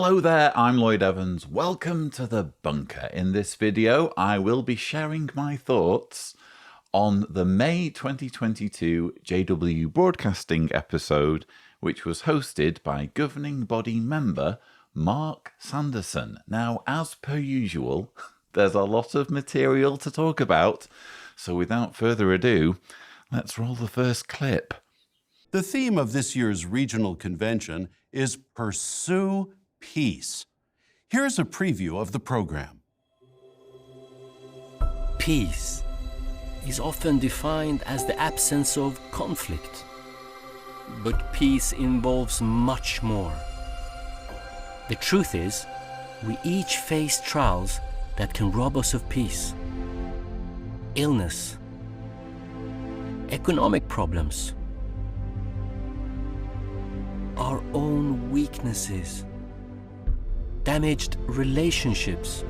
Hello there, I'm Lloyd Evans. Welcome to The Bunker. In this video, I will be sharing my thoughts on the May 2022 JW Broadcasting episode, which was hosted by governing body member Mark Sanderson. Now, as per usual, there's a lot of material to talk about, so without further ado, let's roll the first clip. The theme of this year's regional convention is Pursue Peace. Here's a preview of the program. Peace is often defined as the absence of conflict. But peace involves much more. The truth is, we each face trials that can rob us of peace. Illness, economic problems, our own weaknesses, damaged relationships.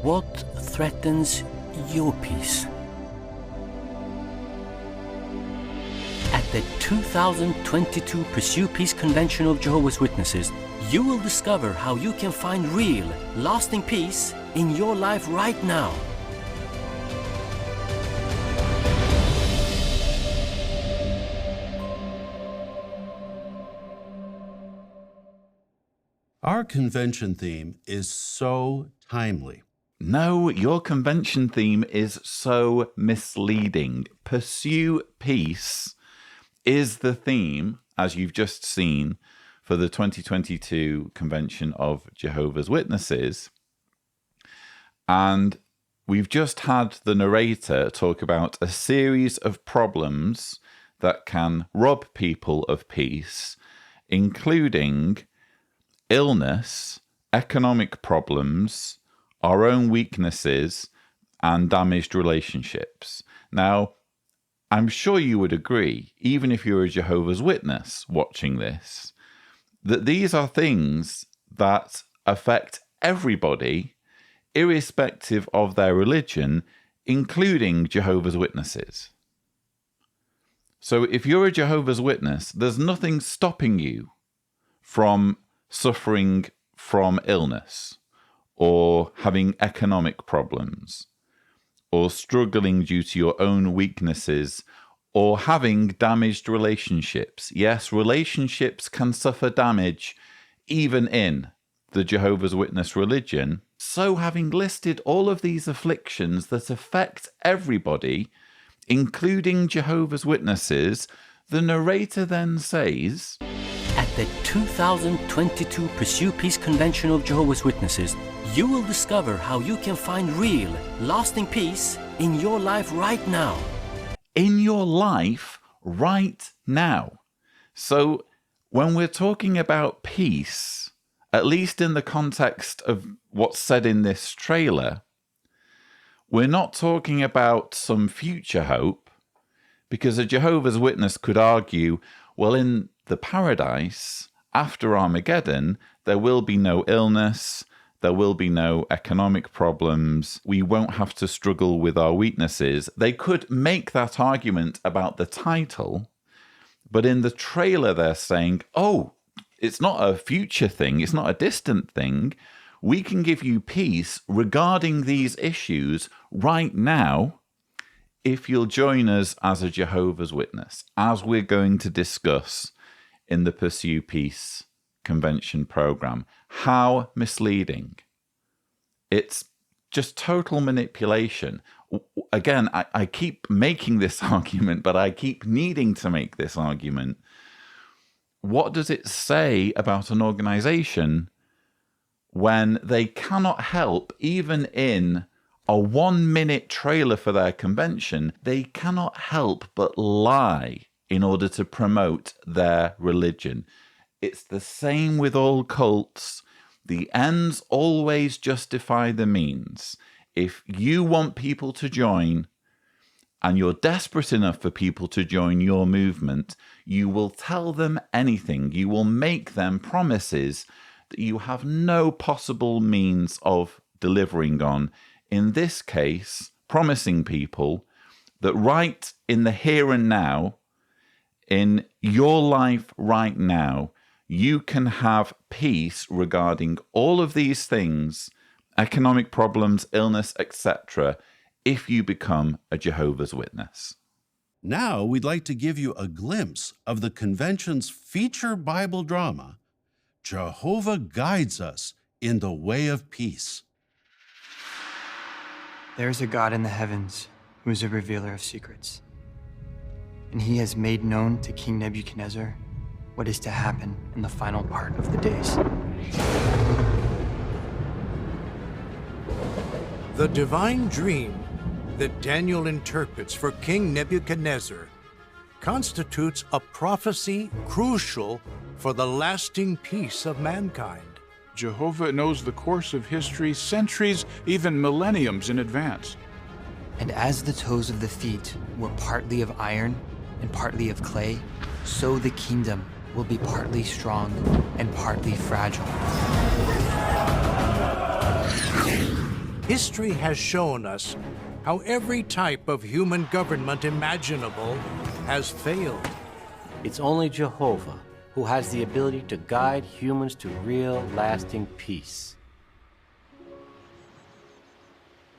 What threatens your peace? At the 2022 Pursue Peace Convention of Jehovah's Witnesses, you will discover how you can find real, lasting peace in your life right now. Our convention theme is so timely. No, your convention theme is so misleading. Pursue Peace is the theme, as you've just seen, for the 2022 Convention of Jehovah's Witnesses. And we've just had the narrator talk about a series of problems that can rob people of peace, including illness, economic problems, our own weaknesses, and damaged relationships. Now, I'm sure you would agree, even if you're a Jehovah's Witness watching this, that these are things that affect everybody, irrespective of their religion, including Jehovah's Witnesses. So if you're a Jehovah's Witness, there's nothing stopping you from suffering from illness, or having economic problems, or struggling due to your own weaknesses, or having damaged relationships. Yes, relationships can suffer damage even in the Jehovah's Witness religion. So having listed all of these afflictions that affect everybody, including Jehovah's Witnesses, the narrator then says, at the 2022 Pursue Peace Convention of Jehovah's Witnesses, you will discover how you can find real, lasting peace in your life right now. In your life right now. So when we're talking about peace, at least in the context of what's said in this trailer, we're not talking about some future hope, because a Jehovah's Witness could argue, well, in the paradise, after Armageddon, there will be no illness, there will be no economic problems, we won't have to struggle with our weaknesses. They could make that argument about the title, but in the trailer they're saying, oh, it's not a future thing, it's not a distant thing. We can give you peace regarding these issues right now if you'll join us as a Jehovah's Witness, as we're going to discuss in the Pursue Peace Convention program. How misleading. It's just total manipulation. Again, I keep making this argument, but I keep needing to make this argument. What does it say about an organization when they cannot help, even in a 1-minute trailer for their convention, they cannot help but lie in order to promote their religion? It's the same with all cults. The ends always justify the means. If you want people to join, and you're desperate enough for people to join your movement, you will tell them anything. You will make them promises that you have no possible means of delivering on. In this case, promising people that right in the here and now, in your life right now, you can have peace regarding all of these things, economic problems, illness, etc., if you become a Jehovah's Witness. Now we'd like to give you a glimpse of the convention's feature Bible drama, Jehovah Guides Us in the Way of Peace. There is a God in the heavens who is a revealer of secrets, and he has made known to King Nebuchadnezzar what is to happen in the final part of the days. The divine dream that Daniel interprets for King Nebuchadnezzar constitutes a prophecy crucial for the lasting peace of mankind. Jehovah knows the course of history centuries, even millenniums in advance. And as the toes of the feet were partly of iron and partly of clay, so the kingdom will be partly strong and partly fragile. History has shown us how every type of human government imaginable has failed. It's only Jehovah who has the ability to guide humans to real, lasting peace.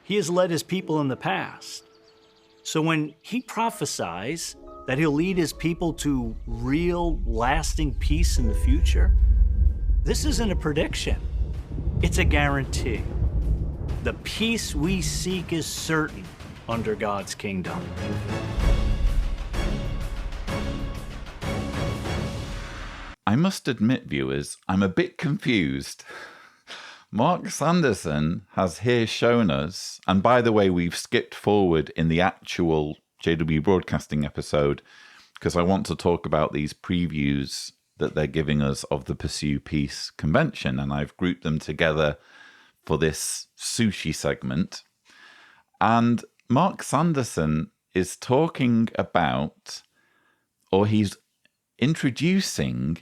He has led his people in the past. So when he prophesies that he'll lead his people to real, lasting peace in the future, this isn't a prediction. It's a guarantee. The peace we seek is certain under God's kingdom. I must admit, viewers, I'm a bit confused. Mark Sanderson has here shown us, and by the way, we've skipped forward in the actual JW Broadcasting episode because I want to talk about these previews that they're giving us of the Pursue Peace convention, and I've grouped them together for this sushi segment. And Mark Sanderson is talking about, or he's introducing,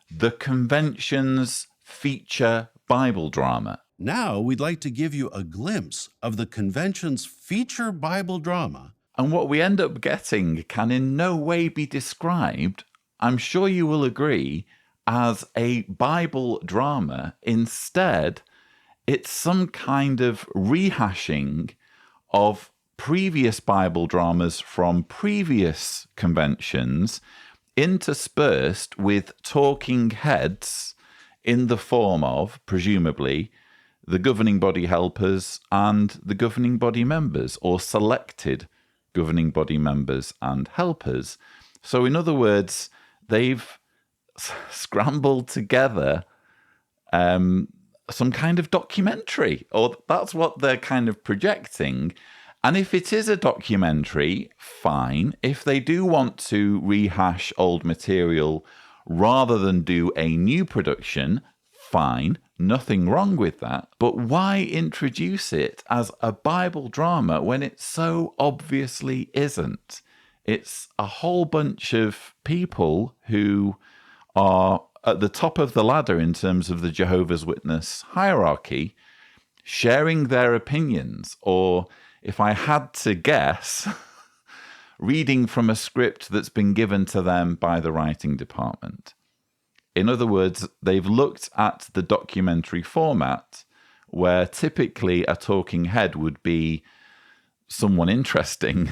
the convention's feature Bible drama. Now we'd like to give you a glimpse of the convention's feature Bible drama. And what we end up getting can in no way be described, I'm sure you will agree, as a Bible drama. Instead, it's some kind of rehashing of previous Bible dramas from previous conventions, interspersed with talking heads in the form of, presumably, the governing body helpers and the governing body members, or selected governing body members and helpers. So in other words, they've scrambled together some kind of documentary, or that's what they're kind of projecting. And if it is a documentary, fine. If they do want to rehash old material rather than do a new production, fine. Nothing wrong with that. But why introduce it as a Bible drama when it so obviously isn't? It's a whole bunch of people who are at the top of the ladder in terms of the Jehovah's Witness hierarchy, sharing their opinions, or if I had to guess, reading from a script that's been given to them by the writing department. In other words, they've looked at the documentary format, where typically a talking head would be someone interesting,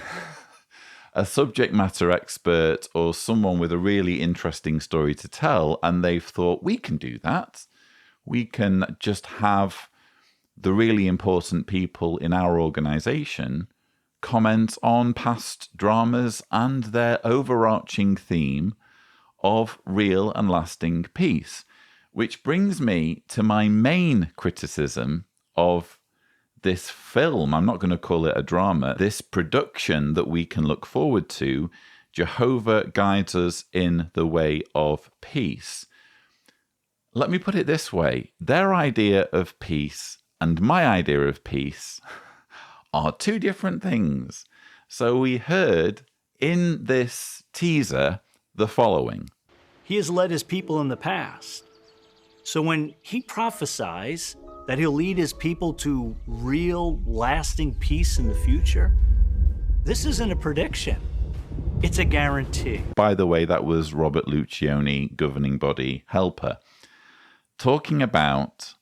a subject matter expert, or someone with a really interesting story to tell, and they've thought, we can do that. We can just have the really important people in our organization comment on past dramas and their overarching theme of real and lasting peace. Which brings me to my main criticism of this film. I'm not going to call it a drama. This production that we can look forward to, Jehovah Guides Us in the Way of Peace. Let me put it this way. Their idea of peace and my idea of peace are two different things. So we heard in this teaser the following. He has led his people in the past. So when he prophesies that he'll lead his people to real, lasting peace in the future, this isn't a prediction. It's a guarantee. By the way, that was Robert Lucioni, governing body helper, talking about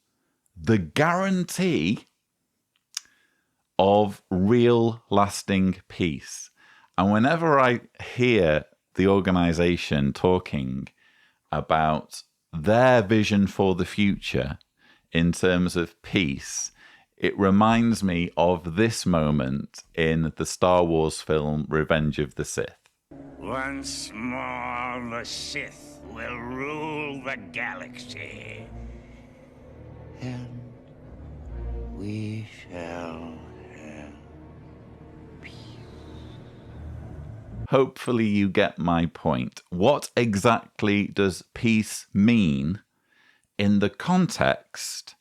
the guarantee of real lasting peace. And whenever I hear the organization talking about their vision for the future in terms of peace, it reminds me of this moment in the Star Wars film Revenge of the Sith. Once more, the Sith will rule the galaxy. And we shall have peace. Hopefully you get my point. What exactly does peace mean in the context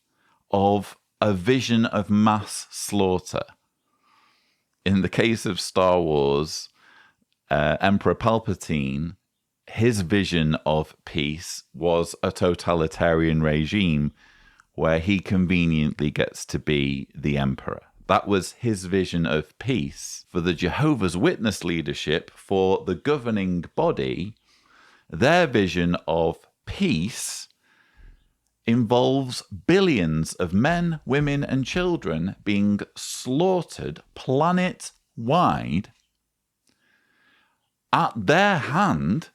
of a vision of mass slaughter? In the case of Star Wars, Emperor Palpatine, his vision of peace was a totalitarian regime where he conveniently gets to be the emperor. That was his vision of peace. For the Jehovah's Witness leadership, for the governing body, their vision of peace involves billions of men, women, and children being slaughtered planet-wide at their hand,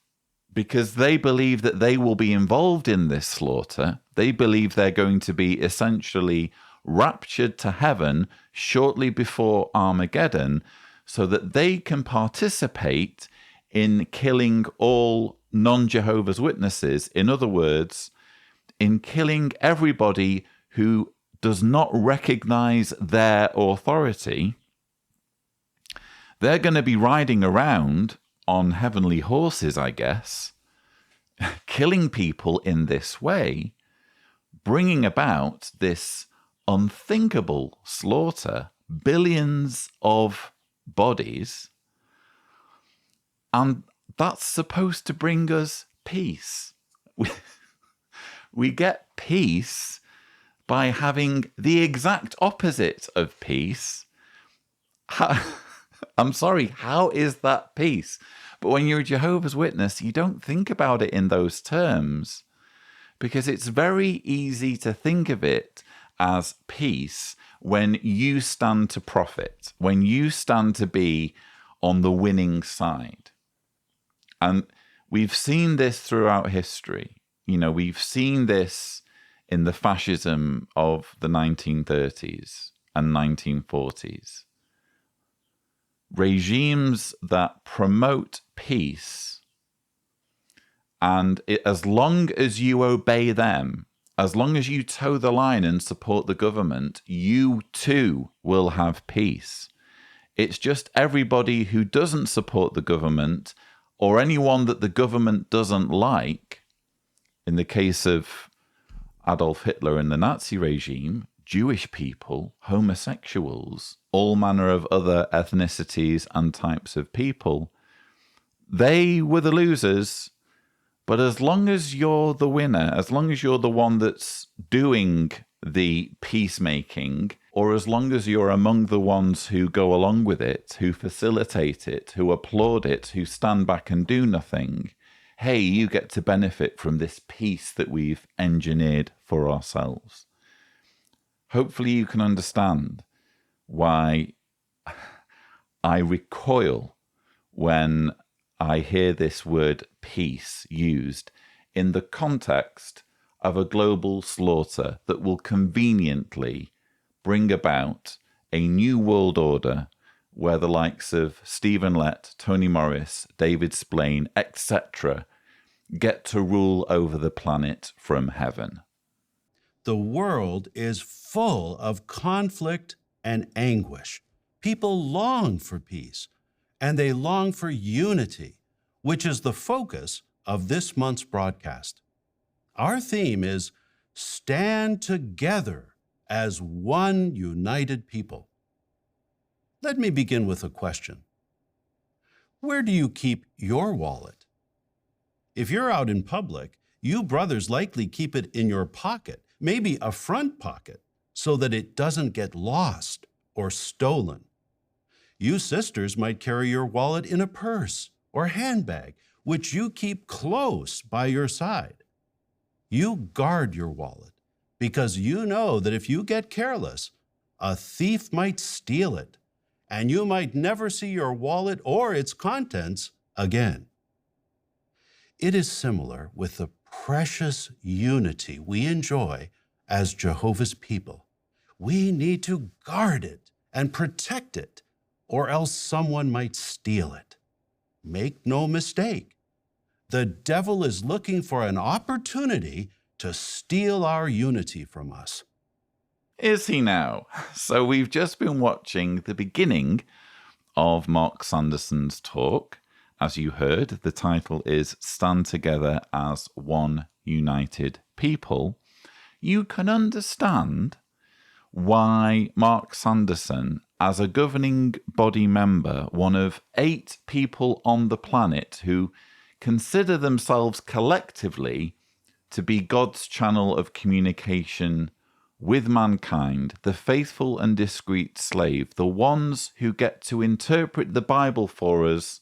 because they believe that they will be involved in this slaughter. They believe they're going to be essentially raptured to heaven shortly before Armageddon so that they can participate in killing all non-Jehovah's Witnesses. In other words, in killing everybody who does not recognize their authority. They're going to be riding around on heavenly horses, I guess, killing people in this way, bringing about this unthinkable slaughter, billions of bodies, and that's supposed to bring us peace. We get peace by having the exact opposite of peace. I'm sorry, how is that peace? But when you're a Jehovah's Witness, you don't think about it in those terms, because it's very easy to think of it as peace when you stand to profit, when you stand to be on the winning side. And we've seen this throughout history. You know, we've seen this in the fascism of the 1930s and 1940s. Regimes that promote peace, and as long as you obey them, as long as you toe the line and support the government, you too will have peace. It's just everybody who doesn't support the government, or anyone that the government doesn't like, in the case of Adolf Hitler and the Nazi regime, Jewish people, homosexuals, all manner of other ethnicities and types of people, they were the losers. But as long as you're the winner, as long as you're the one that's doing the peacemaking, or as long as you're among the ones who go along with it, who facilitate it, who applaud it, who stand back and do nothing, hey, you get to benefit from this peace that we've engineered for ourselves. Hopefully you can understand why I recoil when I hear this word peace used in the context of a global slaughter that will conveniently bring about a new world order where the likes of Stephen Lett, Tony Morris, David Splane, etc. get to rule over the planet from heaven. The world is full of conflict and anguish. People long for peace, and they long for unity, which is the focus of this month's broadcast. Our theme is Stand Together as One United People. Let me begin with a question. Where do you keep your wallet? If you're out in public, you brothers likely keep it in your pocket, maybe a front pocket, so that it doesn't get lost or stolen. You sisters might carry your wallet in a purse or handbag, which you keep close by your side. You guard your wallet because you know that if you get careless, a thief might steal it, and you might never see your wallet or its contents again. It is similar with the precious unity we enjoy as Jehovah's people. We need to guard it and protect it, or else someone might steal it. Make no mistake, the devil is looking for an opportunity to steal our unity from us. Is he now? So we've just been watching the beginning of Mark Sanderson's talk. As you heard, the title is Stand Together as One United People. You can understand why Mark Sanderson, as a governing body member, one of 8 people on the planet who consider themselves collectively to be God's channel of communication with mankind, the faithful and discreet slave, the ones who get to interpret the Bible for us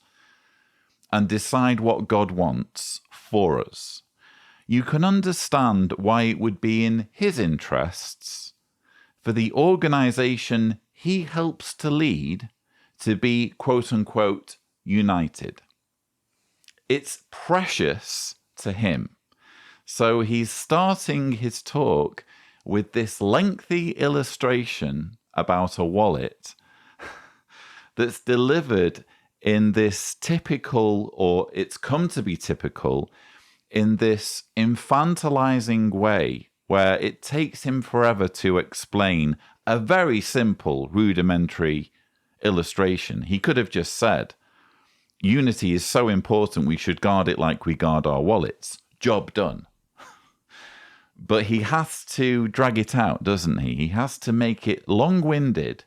and decide what God wants for us. You can understand why it would be in his interests for the organization he helps to lead to be, quote unquote, united. It's precious to him. So he's starting his talk with this lengthy illustration about a wallet that's delivered in this typical, or it's come to be typical, in this infantilizing way where it takes him forever to explain a very simple, rudimentary illustration. He could have just said, unity is so important we should guard it like we guard our wallets. Job done. But he has to drag it out, doesn't he? He has to make it long-winded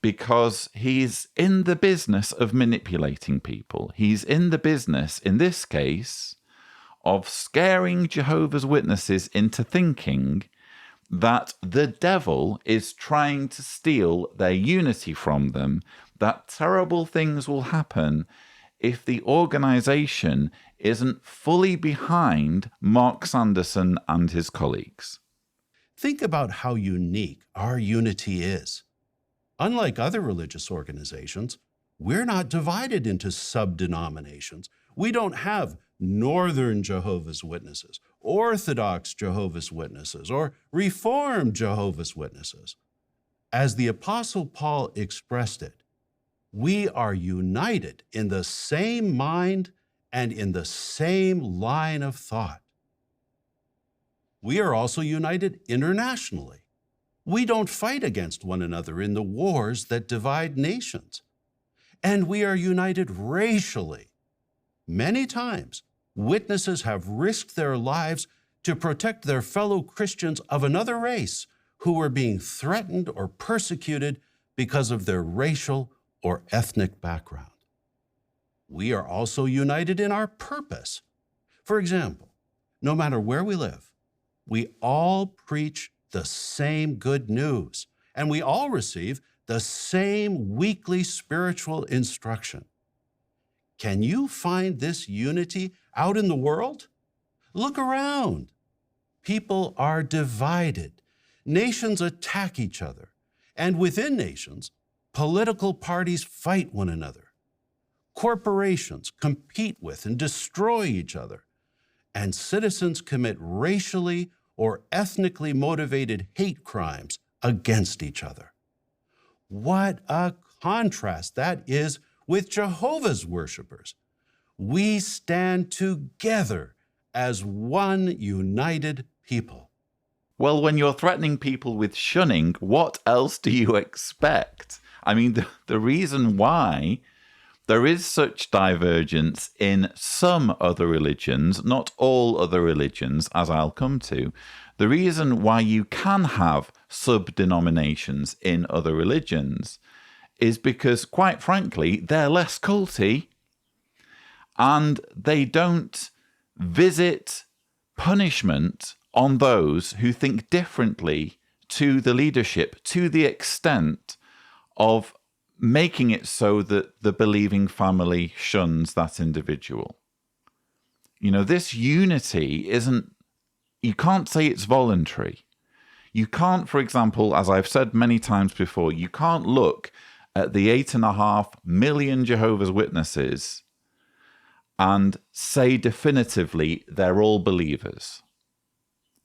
because he's in the business of manipulating people. He's in the business, in this case, of scaring Jehovah's Witnesses into thinking that the devil is trying to steal their unity from them, that terrible things will happen if the organization isn't fully behind Mark Sanderson and his colleagues. Think about how unique our unity is. Unlike other religious organizations, we're not divided into sub-denominations. We don't have Northern Jehovah's Witnesses, Orthodox Jehovah's Witnesses, or Reformed Jehovah's Witnesses. As the Apostle Paul expressed it, we are united in the same mind and in the same line of thought. We are also united internationally. We don't fight against one another in the wars that divide nations. And we are united racially. Many times, witnesses have risked their lives to protect their fellow Christians of another race who were being threatened or persecuted because of their racial or ethnic background. We are also united in our purpose. For example, no matter where we live, we all preach the same good news, and we all receive the same weekly spiritual instruction. Can you find this unity out in the world? Look around. People are divided. Nations attack each other, and within nations, political parties fight one another. Corporations compete with and destroy each other, and citizens commit racially or ethnically motivated hate crimes against each other. What a contrast that is with Jehovah's worshipers. We stand together as one united people. Well, when you're threatening people with shunning, what else do you expect? I mean, the reason why there is such divergence in some other religions, not all other religions, as I'll come to, the reason why you can have sub-denominations in other religions is because, quite frankly, they're less culty and they don't visit punishment on those who think differently to the leadership to the extent of making it so that the believing family shuns that individual. You know, this unity isn't, you can't say it's voluntary. You can't, for example, as I've said many times before, you can't look at the 8.5 million Jehovah's Witnesses and say definitively they're all believers.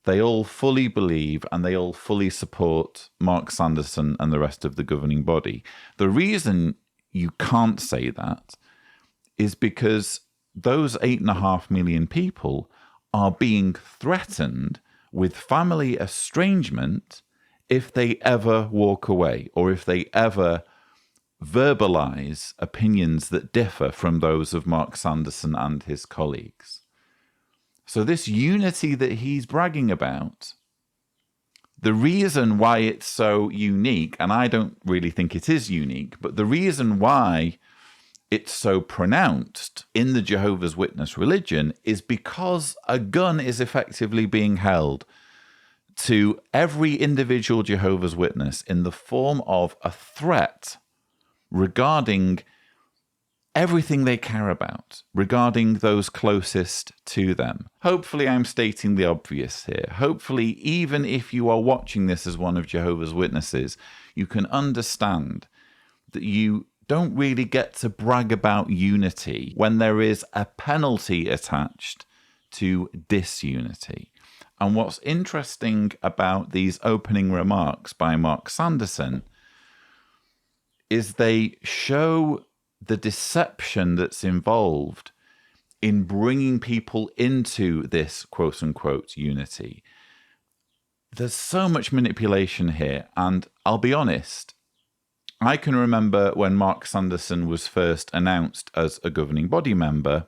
They all fully believe and they all fully support Mark Sanderson and the rest of the governing body. The reason you can't say that is because those 8.5 million people are being threatened with family estrangement if they ever walk away or if they ever verbalize opinions that differ from those of Mark Sanderson and his colleagues. So this unity that he's bragging about, the reason why it's so unique, and I don't really think it is unique, but the reason why it's so pronounced in the Jehovah's Witness religion is because a gun is effectively being held to every individual Jehovah's Witness in the form of a threat regarding everything they care about, regarding those closest to them. Hopefully I'm stating the obvious here. Hopefully, even if you are watching this as one of Jehovah's Witnesses, you can understand that you don't really get to brag about unity when there is a penalty attached to disunity. And what's interesting about these opening remarks by Mark Sanderson is they show the deception that's involved in bringing people into this quote-unquote unity. There's so much manipulation here, and I'll be honest, I can remember when Mark Sanderson was first announced as a governing body member,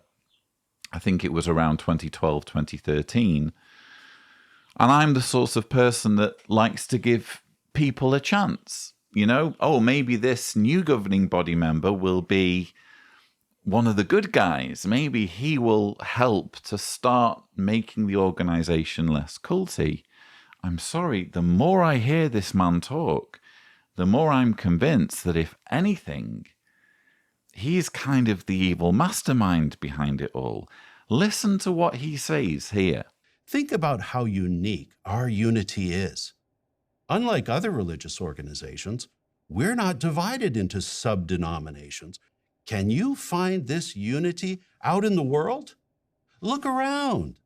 I think it was around 2012, 2013, and I'm the sort of person that likes to give people a chance. You know, oh, maybe this new governing body member will be one of the good guys. Maybe he will help to start making the organization less culty. I'm sorry, the more I hear this man talk, the more I'm convinced that if anything, he's kind of the evil mastermind behind it all. Listen to what he says here. Think about how unique our unity is. Unlike other religious organizations, we're not divided into sub-denominations. Can you find this unity out in the world? Look around.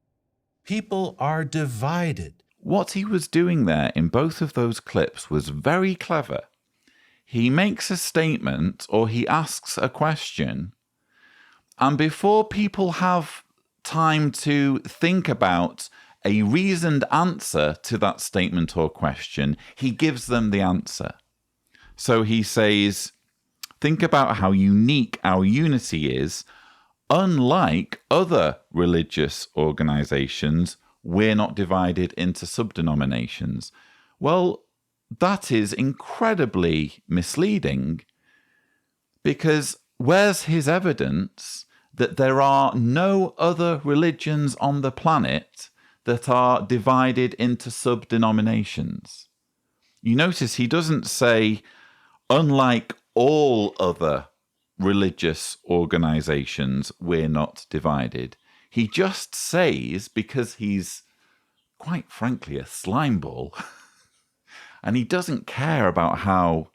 People are divided. What he was doing there in both of those clips was very clever. He makes a statement or he asks a question, and before people have time to think about a reasoned answer to that statement or question, he gives them the answer. So he says, think about how unique our unity is. Unlike other religious organizations, we're not divided into sub-denominations. Well, that is incredibly misleading, because where's his evidence that there are no other religions on the planet that are divided into sub-denominations? You notice he doesn't say, unlike all other religious organizations, we're not divided. He just says, because he's, quite frankly, a slimeball, and he doesn't care about how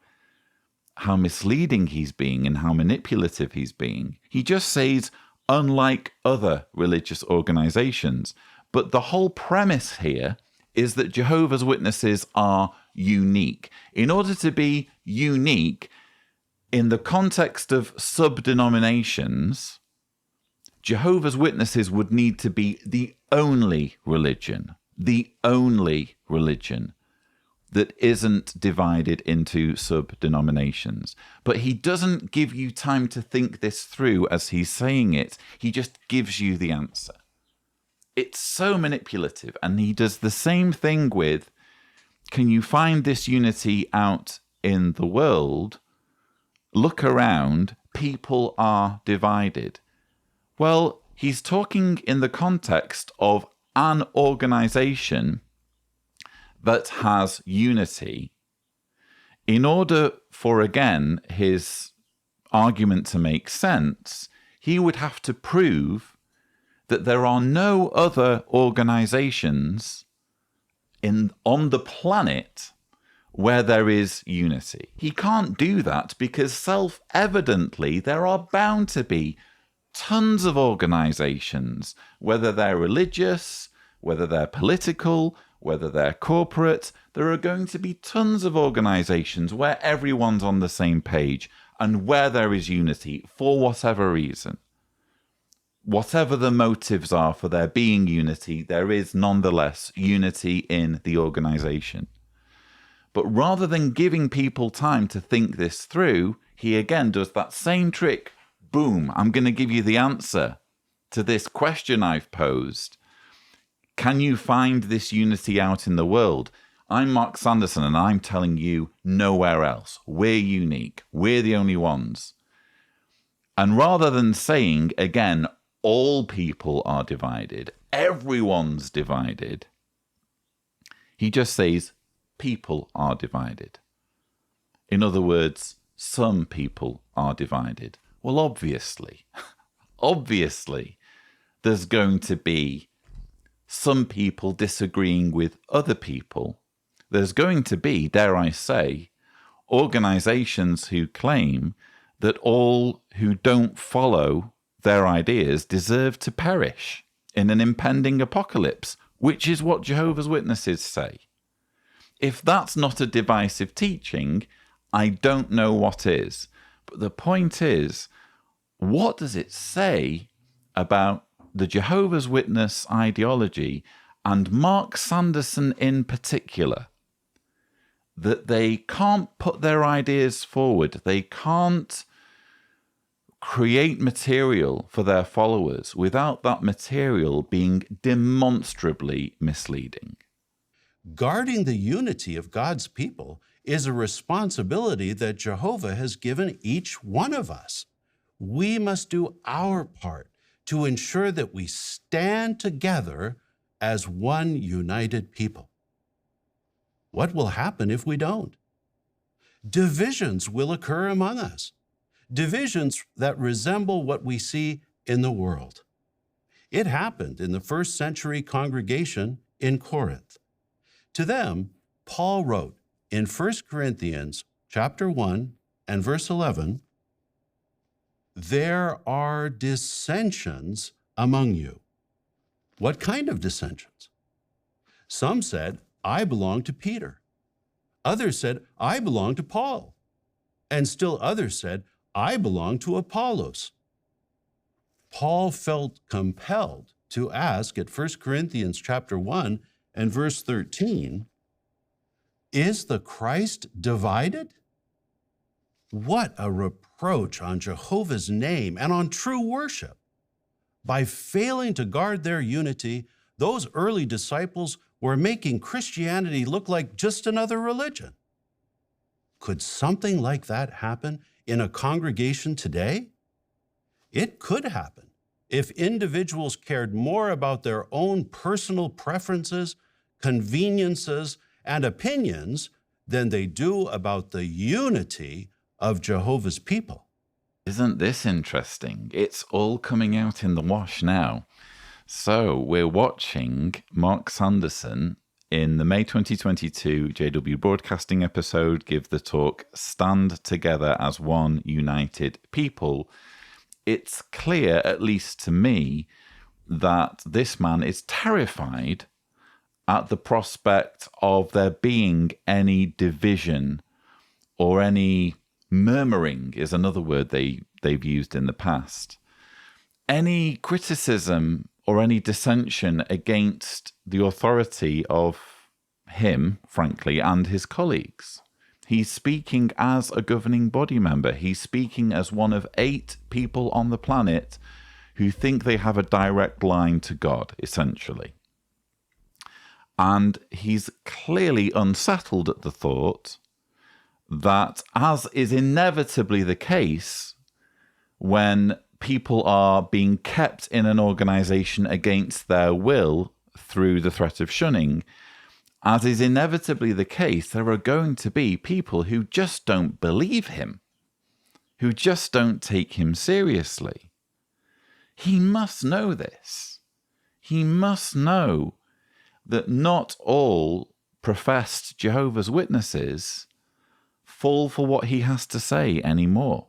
misleading he's being and how manipulative he's being. He just says, unlike other religious organizations. But the whole premise here is that Jehovah's Witnesses are unique. In order to be unique in the context of sub-denominations, Jehovah's Witnesses would need to be the only religion that isn't divided into sub-denominations. But he doesn't give you time to think this through as he's saying it. He just gives you the answer. It's so manipulative, and he does the same thing with, can you find this unity out in the world? Look around, people are divided. Well, he's talking in the context of an organization that has unity in order for, again, his argument to make sense, he would have to prove that there are no other organizations on the planet where there is unity. He can't do that because self-evidently there are bound to be tons of organizations, whether they're religious, whether they're political, whether they're corporate. There are going to be tons of organizations where everyone's on the same page and where there is unity for whatever reason. Whatever the motives are for there being unity, there is nonetheless unity in the organization. But rather than giving people time to think this through, he again does that same trick. Boom, I'm going to give you the answer to this question I've posed. Can you find this unity out in the world? I'm Mark Sanderson, and I'm telling you nowhere else. We're unique. We're the only ones. And rather than saying, again, all people are divided, everyone's divided, he just says, people are divided. In other words, some people are divided. Well, obviously, there's going to be some people disagreeing with other people. There's going to be, dare I say, organizations who claim that all who don't follow their ideas deserve to perish in an impending apocalypse, which is what Jehovah's Witnesses say. If that's not a divisive teaching, I don't know what is. But the point is, what does it say about the Jehovah's Witness ideology, and Mark Sanderson in particular, that they can't put their ideas forward, they can't create material for their followers without that material being demonstrably misleading? Guarding the unity of God's people is a responsibility that Jehovah has given each one of us. We must do our part to ensure that we stand together as one united people. What will happen if we don't? Divisions will occur among us, divisions that resemble what we see in the world. It happened in the first century congregation in Corinth. To them, Paul wrote in 1 Corinthians chapter 1 and verse 11, "There are dissensions among you." What kind of dissensions? Some said, "I belong to Peter." Others said, "I belong to Paul." And still others said, "I belong to Apollos." Paul felt compelled to ask at 1 Corinthians chapter 1 and verse 13, "Is the Christ divided?" What a reproach on Jehovah's name and on true worship. By failing to guard their unity, those early disciples were making Christianity look like just another religion. Could something like that happen in a congregation today? It could happen if individuals cared more about their own personal preferences, conveniences, and opinions than they do about the unity of Jehovah's people. Isn't this interesting? It's all coming out in the wash now. So we're watching Mark Sanderson in the May 2022 JW Broadcasting episode give the talk "Stand Together as One United People." It's clear, at least to me, that this man is terrified at the prospect of there being any division or any murmuring is another word they've used in the past. Any criticism or any dissension against the authority of him, frankly, and his colleagues. He's speaking as a governing body member. He's speaking as one of 8 people on the planet who think they have a direct line to God, essentially. And he's clearly unsettled at the thought that, as is inevitably the case when people are being kept in an organization against their will through the threat of shunning, As is inevitably the case, there are going to be people who just don't believe him, who just don't take him seriously. He must know this. He must know that not all professed Jehovah's Witnesses fall for what he has to say anymore.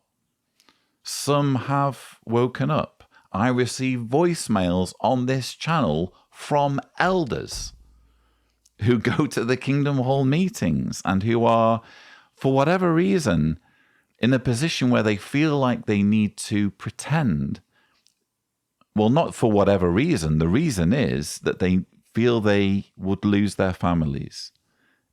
Some have woken up. I receive voicemails on this channel from elders who go to the Kingdom Hall meetings and who are, for whatever reason, in a position where they feel like they need to pretend. Well, not for whatever reason. The reason is that they feel they would lose their families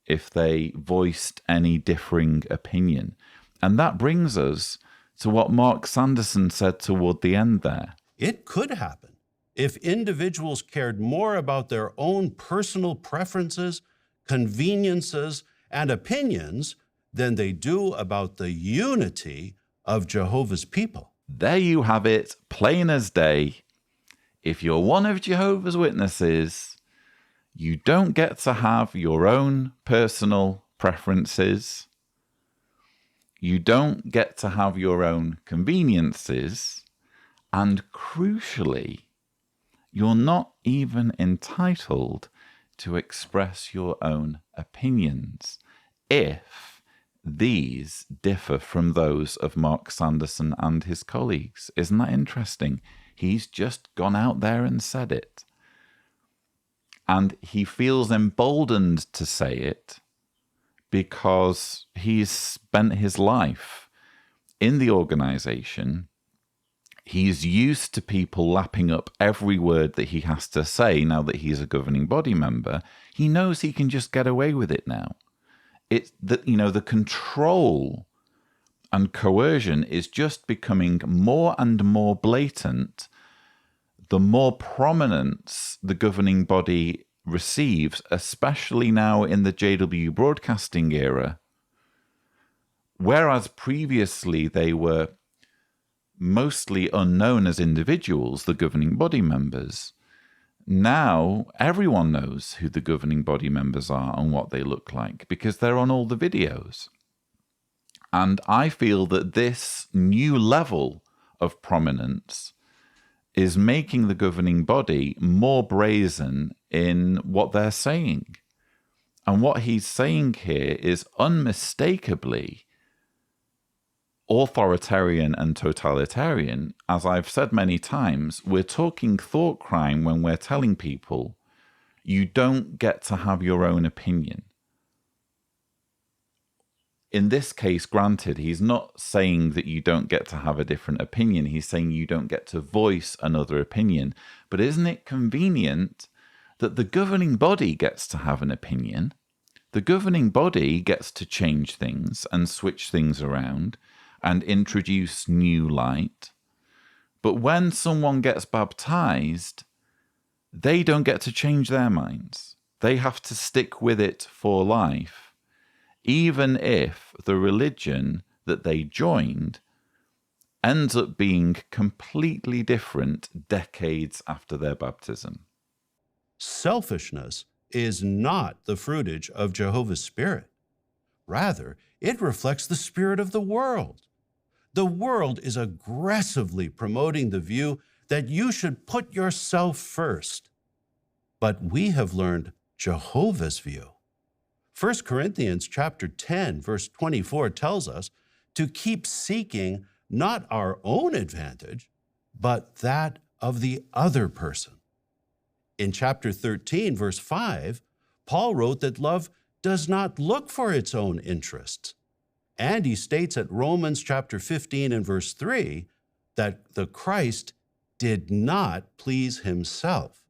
if they voiced any differing opinion. And that brings us to what Mark Sanderson said toward the end there. It could happen if individuals cared more about their own personal preferences, conveniences, and opinions than they do about the unity of Jehovah's people. There you have it, plain as day. If you're one of Jehovah's Witnesses, you don't get to have your own personal preferences. You don't get to have your own conveniences. And crucially, you're not even entitled to express your own opinions if these differ from those of Mark Sanderson and his colleagues. Isn't that interesting? He's just gone out there and said it. And he feels emboldened to say it because he's spent his life in the organization. He's used to people lapping up every word that he has to say now that he's a governing body member. He knows he can just get away with it now. It's that, the control and coercion is just becoming more and more blatant the more prominence the governing body receives, especially now in the JW broadcasting era, whereas previously they were mostly unknown as individuals, the governing body members. Now everyone knows who the governing body members are and what they look like because they're on all the videos. And I feel that this new level of prominence is making the governing body more brazen in what they're saying. And what he's saying here is unmistakably authoritarian and totalitarian. As I've said many times, we're talking thought crime when we're telling people you don't get to have your own opinion. In this case, granted, he's not saying that you don't get to have a different opinion. He's saying you don't get to voice another opinion. But isn't it convenient that the governing body gets to have an opinion? The governing body gets to change things and switch things around and introduce new light. But when someone gets baptized, they don't get to change their minds. They have to stick with it for life, even if the religion that they joined ends up being completely different decades after their baptism. Selfishness is not the fruitage of Jehovah's Spirit. Rather, it reflects the spirit of the world. The world is aggressively promoting the view that you should put yourself first. But we have learned Jehovah's view. 1 Corinthians chapter 10, verse 24 tells us to keep seeking not our own advantage, but that of the other person. In chapter 13, verse 5, Paul wrote that love does not look for its own interests. And he states at Romans chapter 15 and verse 3 that the Christ did not please himself.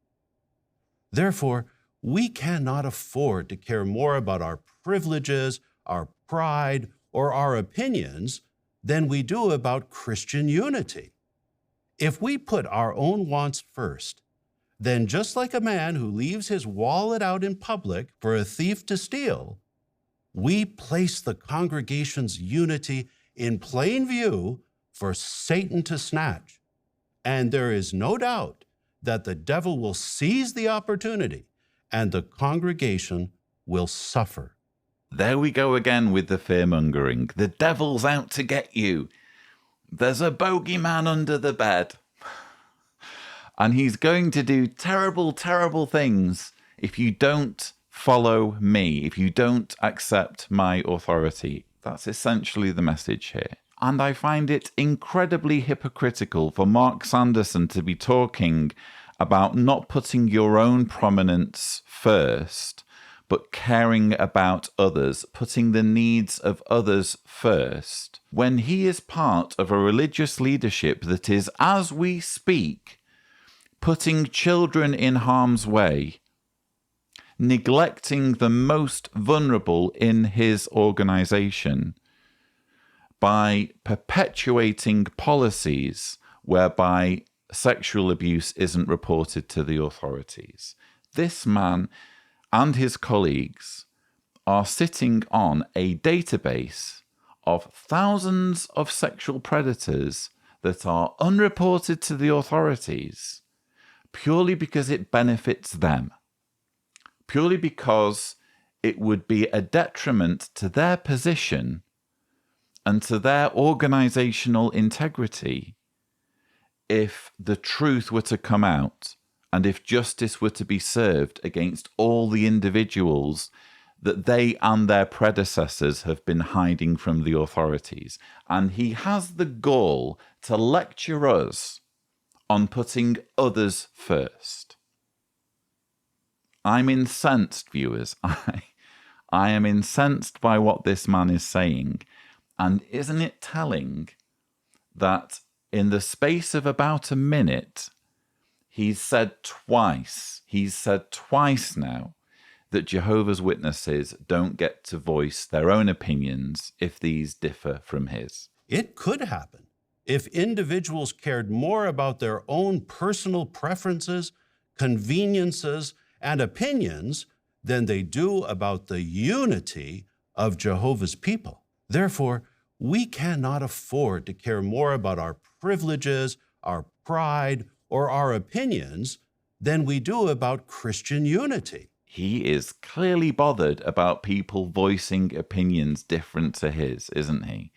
Therefore, we cannot afford to care more about our privileges, our pride, or our opinions than we do about Christian unity. If we put our own wants first, then just like a man who leaves his wallet out in public for a thief to steal, we place the congregation's unity in plain view for Satan to snatch. And there is no doubt that the devil will seize the opportunity and the congregation will suffer. There we go again with the fear-mongering. The devil's out to get you. There's a bogeyman under the bed. And he's going to do terrible, terrible things if you don't follow me, if you don't accept my authority. That's essentially the message here. And I find it incredibly hypocritical for Mark Sanderson to be talking about not putting your own prominence first, but caring about others, putting the needs of others first, when he is part of a religious leadership that is, as we speak, putting children in harm's way, neglecting the most vulnerable in his organization by perpetuating policies whereby sexual abuse isn't reported to the authorities. This man and his colleagues are sitting on a database of thousands of sexual predators that are unreported to the authorities purely because it benefits them, purely because it would be a detriment to their position and to their organizational integrity if the truth were to come out and if justice were to be served against all the individuals that they and their predecessors have been hiding from the authorities. And he has the gall to lecture us on putting others first. I'm incensed, viewers. I am incensed by what this man is saying. And isn't it telling that in the space of about a minute, he's said twice now, that Jehovah's Witnesses don't get to voice their own opinions if these differ from his. It could happen if individuals cared more about their own personal preferences, conveniences, and opinions than they do about the unity of Jehovah's people. Therefore, we cannot afford to care more about our privileges, our pride, or our opinions than we do about Christian unity. He is clearly bothered about people voicing opinions different to his, isn't he?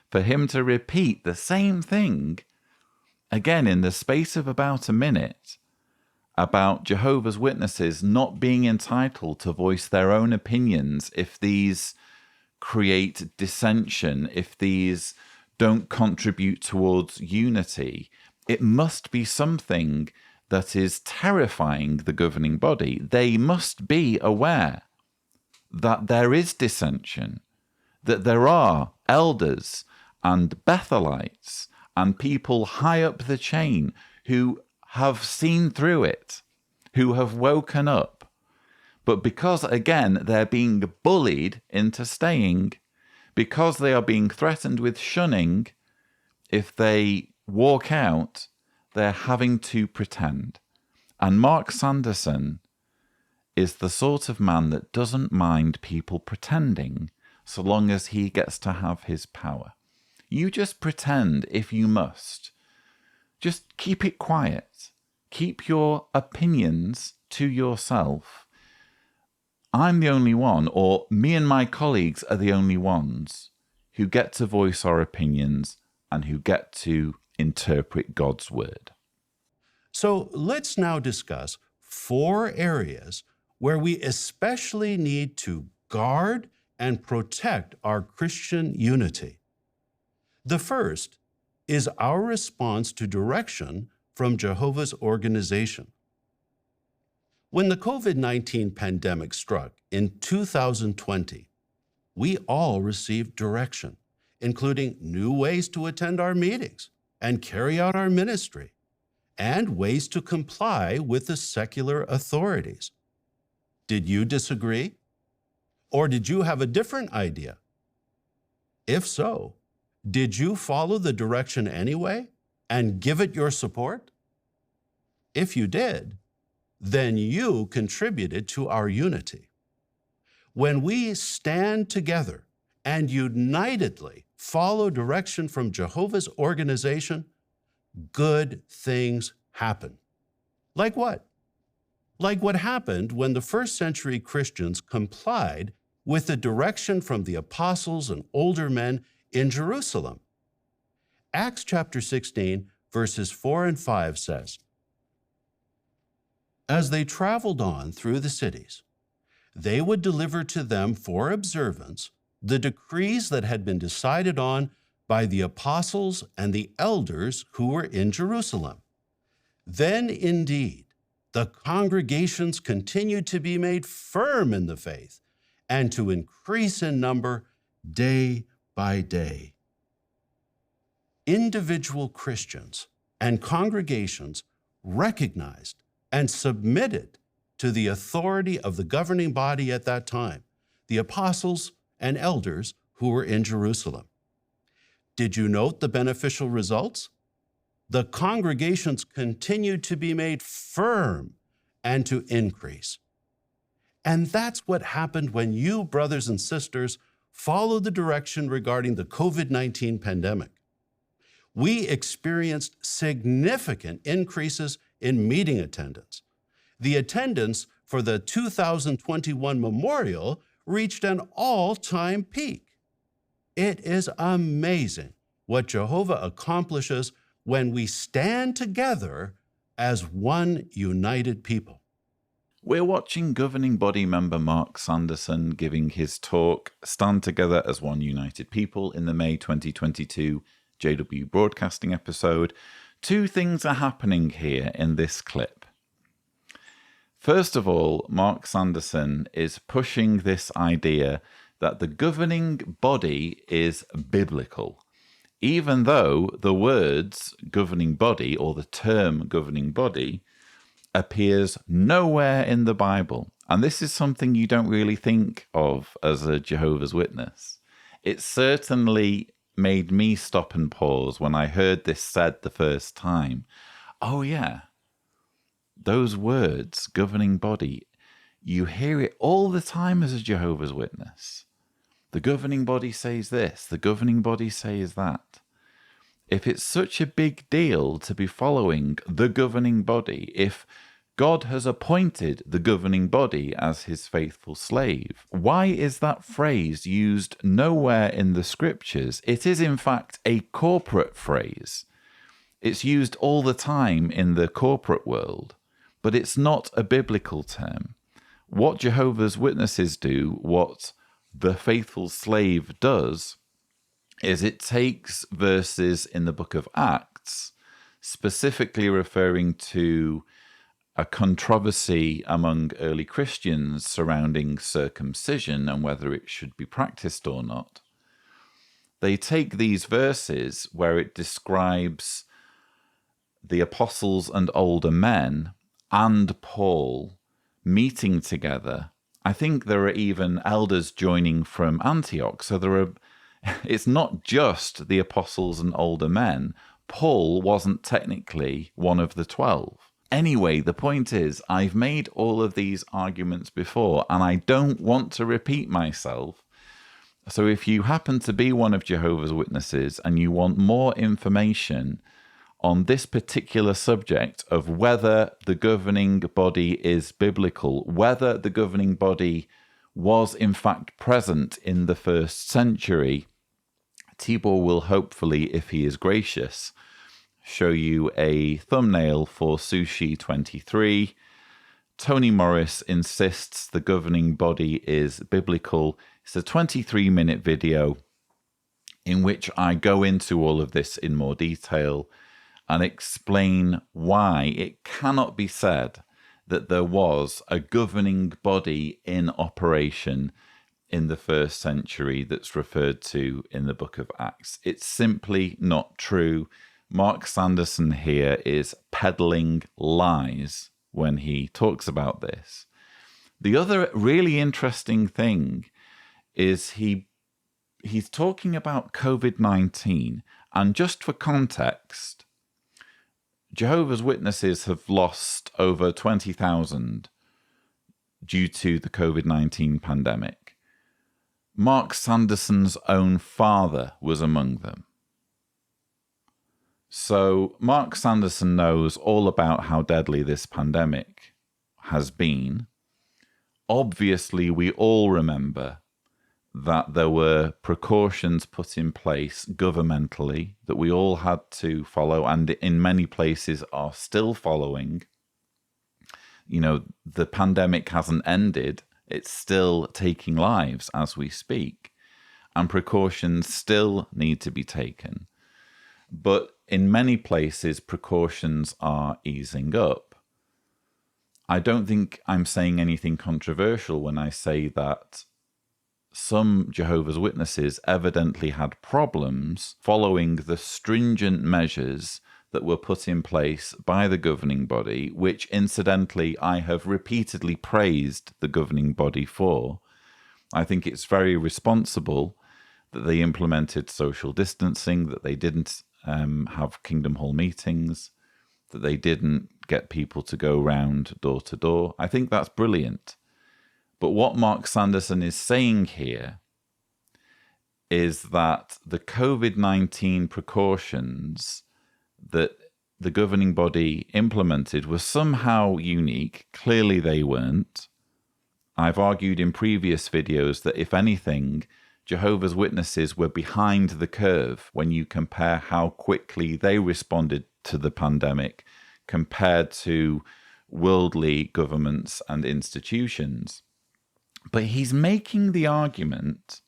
For him to repeat the same thing again in the space of about a minute about Jehovah's Witnesses not being entitled to voice their own opinions if these create dissension, if these don't contribute towards unity, it must be something that is terrifying the governing body. They must be aware that there is dissension, that there are elders and Bethelites and people high up the chain who have seen through it, who have woken up. But because, again, they're being bullied into staying, because they are being threatened with shunning, if they walk out, they're having to pretend. And Mark Sanderson is the sort of man that doesn't mind people pretending so long as he gets to have his power. You just pretend if you must. Just keep it quiet. Keep your opinions to yourself. I'm the only one, or me and my colleagues are the only ones who get to voice our opinions and who get to interpret God's word. So let's now discuss 4 areas where we especially need to guard and protect our Christian unity. The first is our response to direction from Jehovah's organization. When the COVID-19 pandemic struck in 2020, we all received direction, including new ways to attend our meetings and carry out our ministry, and ways to comply with the secular authorities. Did you disagree? Or did you have a different idea? If so, did you follow the direction anyway and give it your support? If you did, then you contributed to our unity. When we stand together and unitedly follow direction from Jehovah's organization, good things happen. Like what? like what happened when the first century Christians complied with the direction from the apostles and older men in Jerusalem. Acts chapter 16, verses 4 and 5 says, "As they traveled on through the cities, they would deliver to them for observance the decrees that had been decided on by the apostles and the elders who were in Jerusalem. Then indeed, the congregations continued to be made firm in the faith and to increase in number day by day." Individual Christians and congregations recognized and submitted to the authority of the governing body at that time, the apostles and elders who were in Jerusalem. Did you note the beneficial results? The congregations continued to be made firm and to increase. And that's what happened when you, brothers and sisters, followed the direction regarding the COVID-19 pandemic. We experienced significant increases in meeting attendance. The attendance for the 2021 memorial reached an all-time peak. It is amazing what Jehovah accomplishes when we stand together as one united people. We're watching governing body member Mark Sanderson giving his talk, Stand Together as One United People, in the May 2022 JW Broadcasting episode. Two things are happening here in this clip. First of all, Mark Sanderson is pushing this idea that the governing body is biblical, even though the words governing body or the term governing body appears nowhere in the Bible. And this is something you don't really think of as a Jehovah's Witness. It certainly made me stop and pause when I heard this said the first time. Oh yeah, those words, governing body, you hear it all the time as a Jehovah's Witness. The governing body says this, the governing body says that. If it's such a big deal to be following the governing body, if God has appointed the governing body as his faithful slave, why is that phrase used nowhere in the scriptures? It is in fact a corporate phrase. It's used all the time in the corporate world, but it's not a biblical term. What Jehovah's Witnesses do, what the faithful slave does, is it takes verses in the book of Acts, specifically referring to a controversy among early Christians surrounding circumcision and whether it should be practiced or not. They take these verses where it describes the apostles and older men and Paul meeting together. I think there are even elders joining from Antioch. So it's not just the apostles and older men. Paul wasn't technically one of the 12. Anyway, the point is, I've made all of these arguments before, and I don't want to repeat myself. So if you happen to be one of Jehovah's Witnesses and you want more information on this particular subject of whether the governing body is biblical, whether the governing body was in fact present in the first century, Tibor will hopefully, if he is gracious, show you a thumbnail for Sushi 23. Tony Morris insists the governing body is biblical. It's a 23-minute video in which I go into all of this in more detail and explain why it cannot be said that there was a governing body in operation in the first century that's referred to in the book of Acts. It's simply not true. Mark Sanderson here is peddling lies when he talks about this. The other really interesting thing is he's talking about COVID-19, and just for context, Jehovah's Witnesses have lost over 20,000 due to the COVID-19 pandemic. Mark Sanderson's own father was among them. So Mark Sanderson knows all about how deadly this pandemic has been. Obviously, we all remember that there were precautions put in place governmentally that we all had to follow, and in many places are still following. You know, the pandemic hasn't ended. It's still taking lives as we speak, and precautions still need to be taken. But in many places, precautions are easing up. I don't think I'm saying anything controversial when I say that some Jehovah's Witnesses evidently had problems following the stringent measures that were put in place by the governing body, which incidentally I have repeatedly praised the governing body for. I think it's very responsible that they implemented social distancing, that they didn't have Kingdom Hall meetings, that they didn't get people to go round door to door. I think that's brilliant. But what Mark Sanderson is saying here is that the COVID-19 precautions that the governing body implemented were somehow unique. Clearly they weren't. I've argued in previous videos that if anything, Jehovah's Witnesses were behind the curve when you compare how quickly they responded to the pandemic compared to worldly governments and institutions. But he's making the argument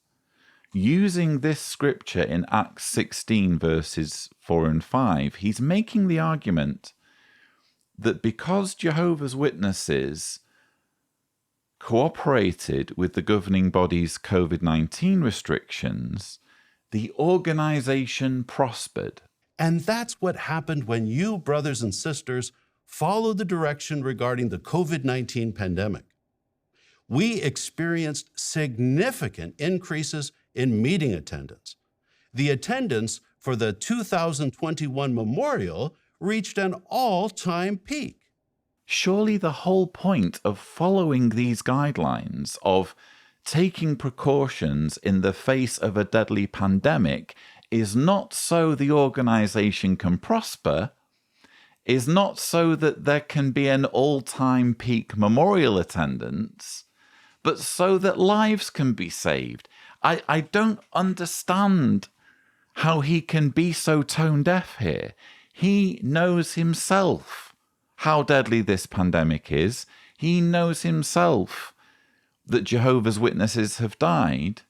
using this scripture in Acts 16 verses 4 and 5. He's making the argument that because Jehovah's Witnesses cooperated with the governing body's COVID-19 restrictions, the organization prospered. And that's what happened when you, brothers and sisters, followed the direction regarding the COVID-19 pandemic. We experienced significant increases in meeting attendance. The attendance for the 2021 memorial reached an all-time peak. Surely the whole point of following these guidelines, of taking precautions in the face of a deadly pandemic, is not so the organization can prosper, is not so that there can be an all-time peak memorial attendance, but so that lives can be saved. I don't understand how he can be so tone deaf here. He knows himself how deadly this pandemic is. He knows himself that Jehovah's Witnesses have died.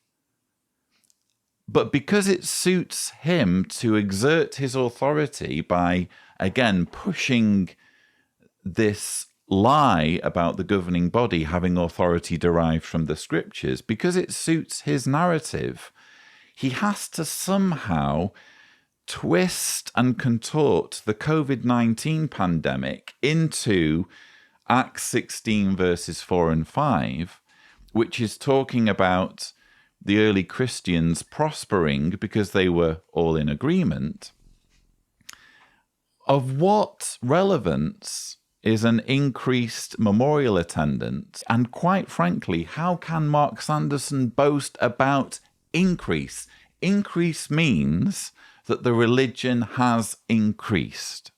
But because it suits him to exert his authority by, again, pushing this lie about the governing body having authority derived from the scriptures, because it suits his narrative, he has to somehow twist and contort the COVID-19 pandemic into Acts 16 verses 4 and 5, which is talking about the early Christians prospering because they were all in agreement. Of what relevance is an increased memorial attendance? And quite frankly, how can Mark Sanderson boast about increase? Increase means that the religion has increased.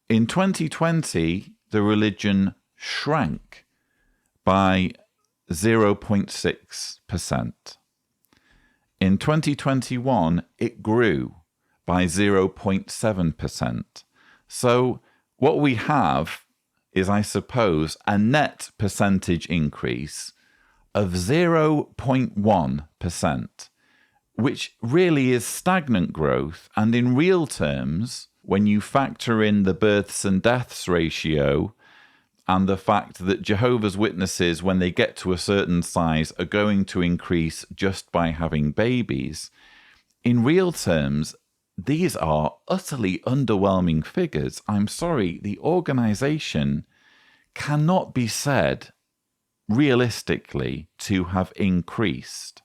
In 2020, the religion shrank by 0.6%. In 2021, it grew by 0.7%. So what we have is, I suppose, a net percentage increase of 0.1%, which really is stagnant growth. And in real terms, when you factor in the births and deaths ratio and the fact that Jehovah's Witnesses, when they get to a certain size, are going to increase just by having babies, in real terms, these are utterly underwhelming figures. I'm sorry, the organization cannot be said realistically to have increased.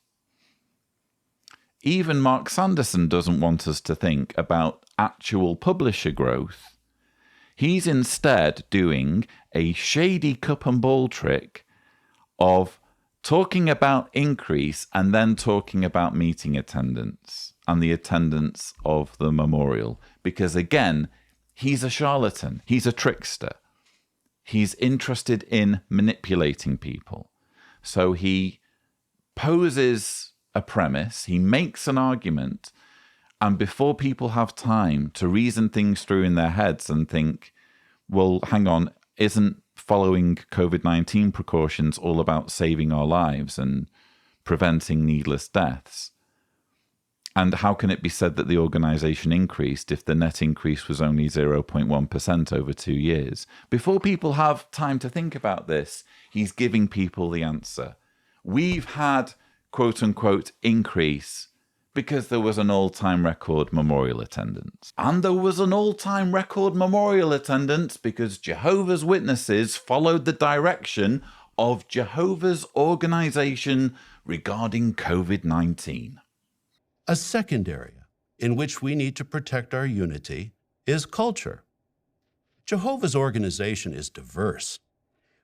Even Mark Sanderson doesn't want us to think about actual publisher growth. He's instead doing a shady cup and ball trick of talking about increase and then talking about meeting attendance and the attendance of the memorial. Because again, he's a charlatan. He's a trickster. He's interested in manipulating people. So he poses a premise, he makes an argument, and before people have time to reason things through in their heads and think, well, hang on, isn't following COVID-19 precautions all about saving our lives and preventing needless deaths? And how can it be said that the organization increased if the net increase was only 0.1% over 2 years? Before people have time to think about this, he's giving people the answer. We've had, quote unquote, increase because there was an all-time record memorial attendance. And there was an all-time record memorial attendance because Jehovah's Witnesses followed the direction of Jehovah's organization regarding COVID-19. A second area in which we need to protect our unity is culture. Jehovah's organization is diverse.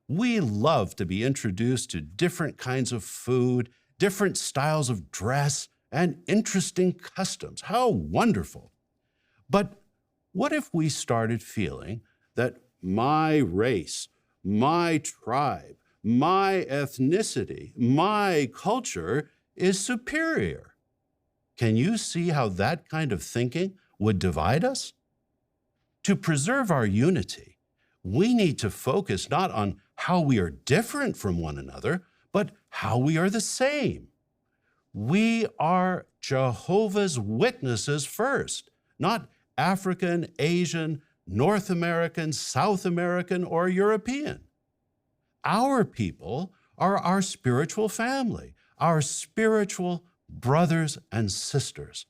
We love to be introduced to different kinds of food, different styles of dress, and interesting customs. How wonderful! But what if we started feeling that my race, my tribe, my ethnicity, my culture is superior? Can you see how that kind of thinking would divide us? To preserve our unity, we need to focus not on how we are different from one another, but how we are the same. We are Jehovah's Witnesses first, not African, Asian, North American, South American, or European. Our people are our spiritual family, our spiritual brothers and sisters.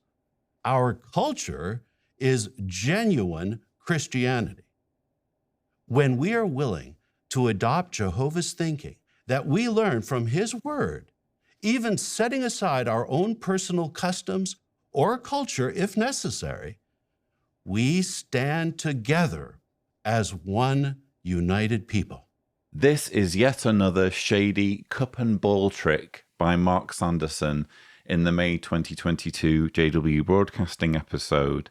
Our culture is genuine Christianity. When we are willing to adopt Jehovah's thinking that we learn from His Word, even setting aside our own personal customs or culture if necessary, we stand together as one united people. This is yet another shady cup and ball trick by Mark Sanderson in the May 2022 JW Broadcasting episode.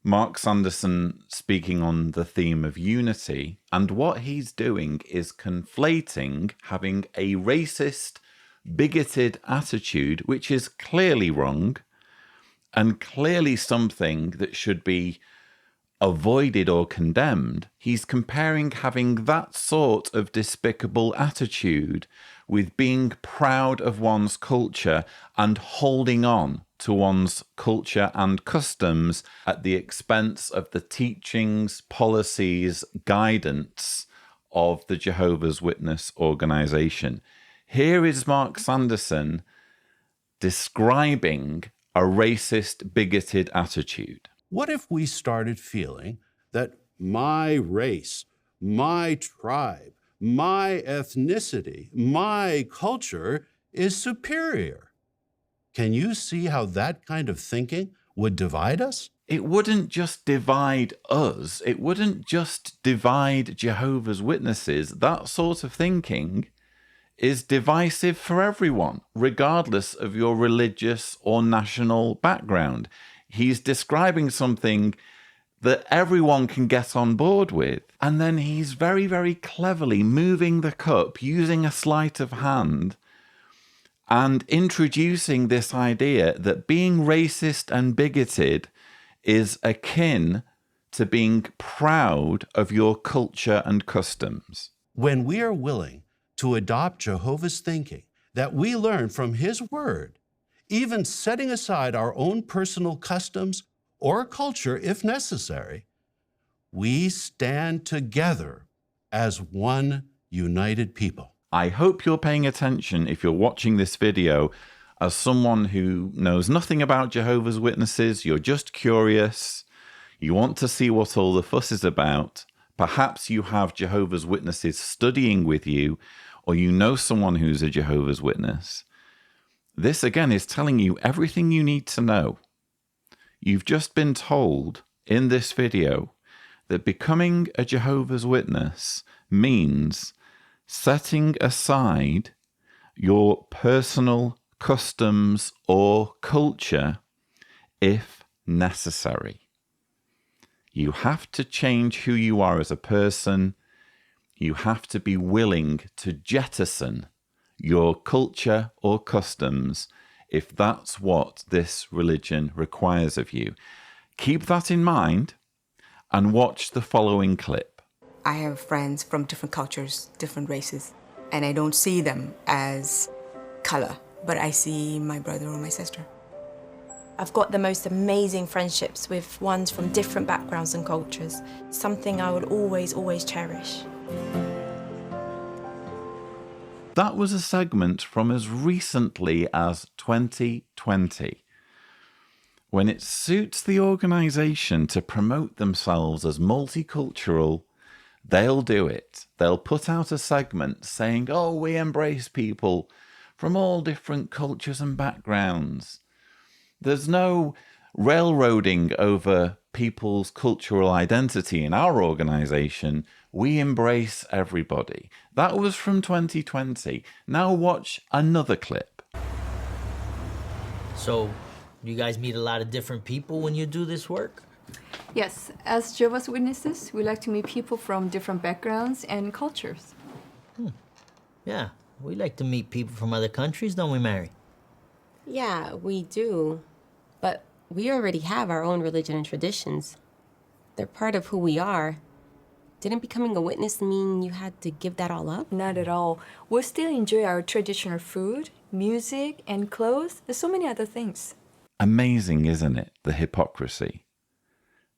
Mark Sanderson speaking on the theme of unity, and what he's doing is conflating having a racist, bigoted attitude, which is clearly wrong and clearly something that should be avoided or condemned. He's comparing having that sort of despicable attitude with being proud of one's culture and holding on to one's culture and customs at the expense of the teachings, policies, guidance of the Jehovah's Witness organization. Here is Mark Sanderson describing a racist, bigoted attitude. What if we started feeling that my race, my tribe, my ethnicity, my culture is superior? Can you see how that kind of thinking would divide us? It wouldn't just divide us. It wouldn't just divide Jehovah's Witnesses. That sort of thinking is divisive for everyone, regardless of your religious or national background. He's describing something that everyone can get on board with. And then he's very, very cleverly moving the cup, using a sleight of hand, and introducing this idea that being racist and bigoted is akin to being proud of your culture and customs. When we are willing to adopt Jehovah's thinking that we learn from His Word, even setting aside our own personal customs or culture if necessary, we stand together as one united people. I hope you're paying attention if you're watching this video as someone who knows nothing about Jehovah's Witnesses. You're just curious. You want to see what all the fuss is about. Perhaps you have Jehovah's Witnesses studying with you, or you know someone who's a Jehovah's Witness. This, again, is telling you everything you need to know. You've just been told in this video that becoming a Jehovah's Witness means setting aside your personal customs or culture if necessary. You have to change who you are as a person you have to be willing to jettison your culture or customs if that's what this religion requires of you. Keep that in mind and watch the following clip. I have friends from different cultures, different races, and I don't see them as color, but I see my brother or my sister. I've got the most amazing friendships with ones from different backgrounds and cultures, something I would always, always cherish. That was a segment from as recently as 2020. When it suits the organisation to promote themselves as multicultural, they'll do it. They'll put out a segment saying, oh, we embrace people from all different cultures and backgrounds. There's no railroading over people's cultural identity in our organisation. We embrace everybody. That was from 2020. Now watch another clip. So, you guys meet a lot of different people when you do this work? Yes, as Jehovah's Witnesses, we like to meet people from different backgrounds and cultures. Yeah, we like to meet people from other countries, don't we, Mary? Yeah, we do. But we already have our own religion and traditions. They're part of who we are. Didn't becoming a witness mean you had to give that all up? Not at all. We'll still enjoy our traditional food, music, and clothes. There's so many other things. Amazing, isn't it? The hypocrisy.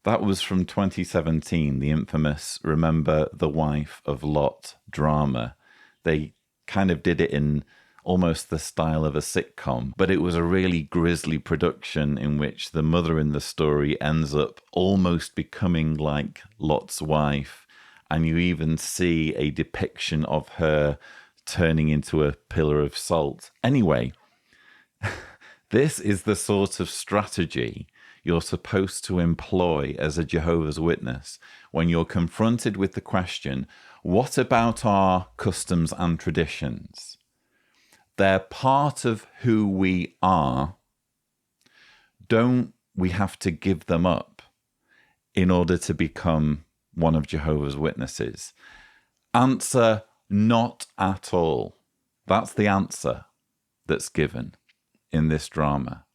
That was from 2017, the infamous Remember the Wife of Lot drama. They kind of did it in almost the style of a sitcom, but it was a really grisly production in which the mother in the story ends up almost becoming like Lot's wife, and you even see a depiction of her turning into a pillar of salt. Anyway, this is the sort of strategy you're supposed to employ as a Jehovah's Witness when you're confronted with the question, what about our customs and traditions? They're part of who we are. Don't we have to give them up in order to become one of Jehovah's Witnesses? Answer, not at all. That's the answer that's given in this drama.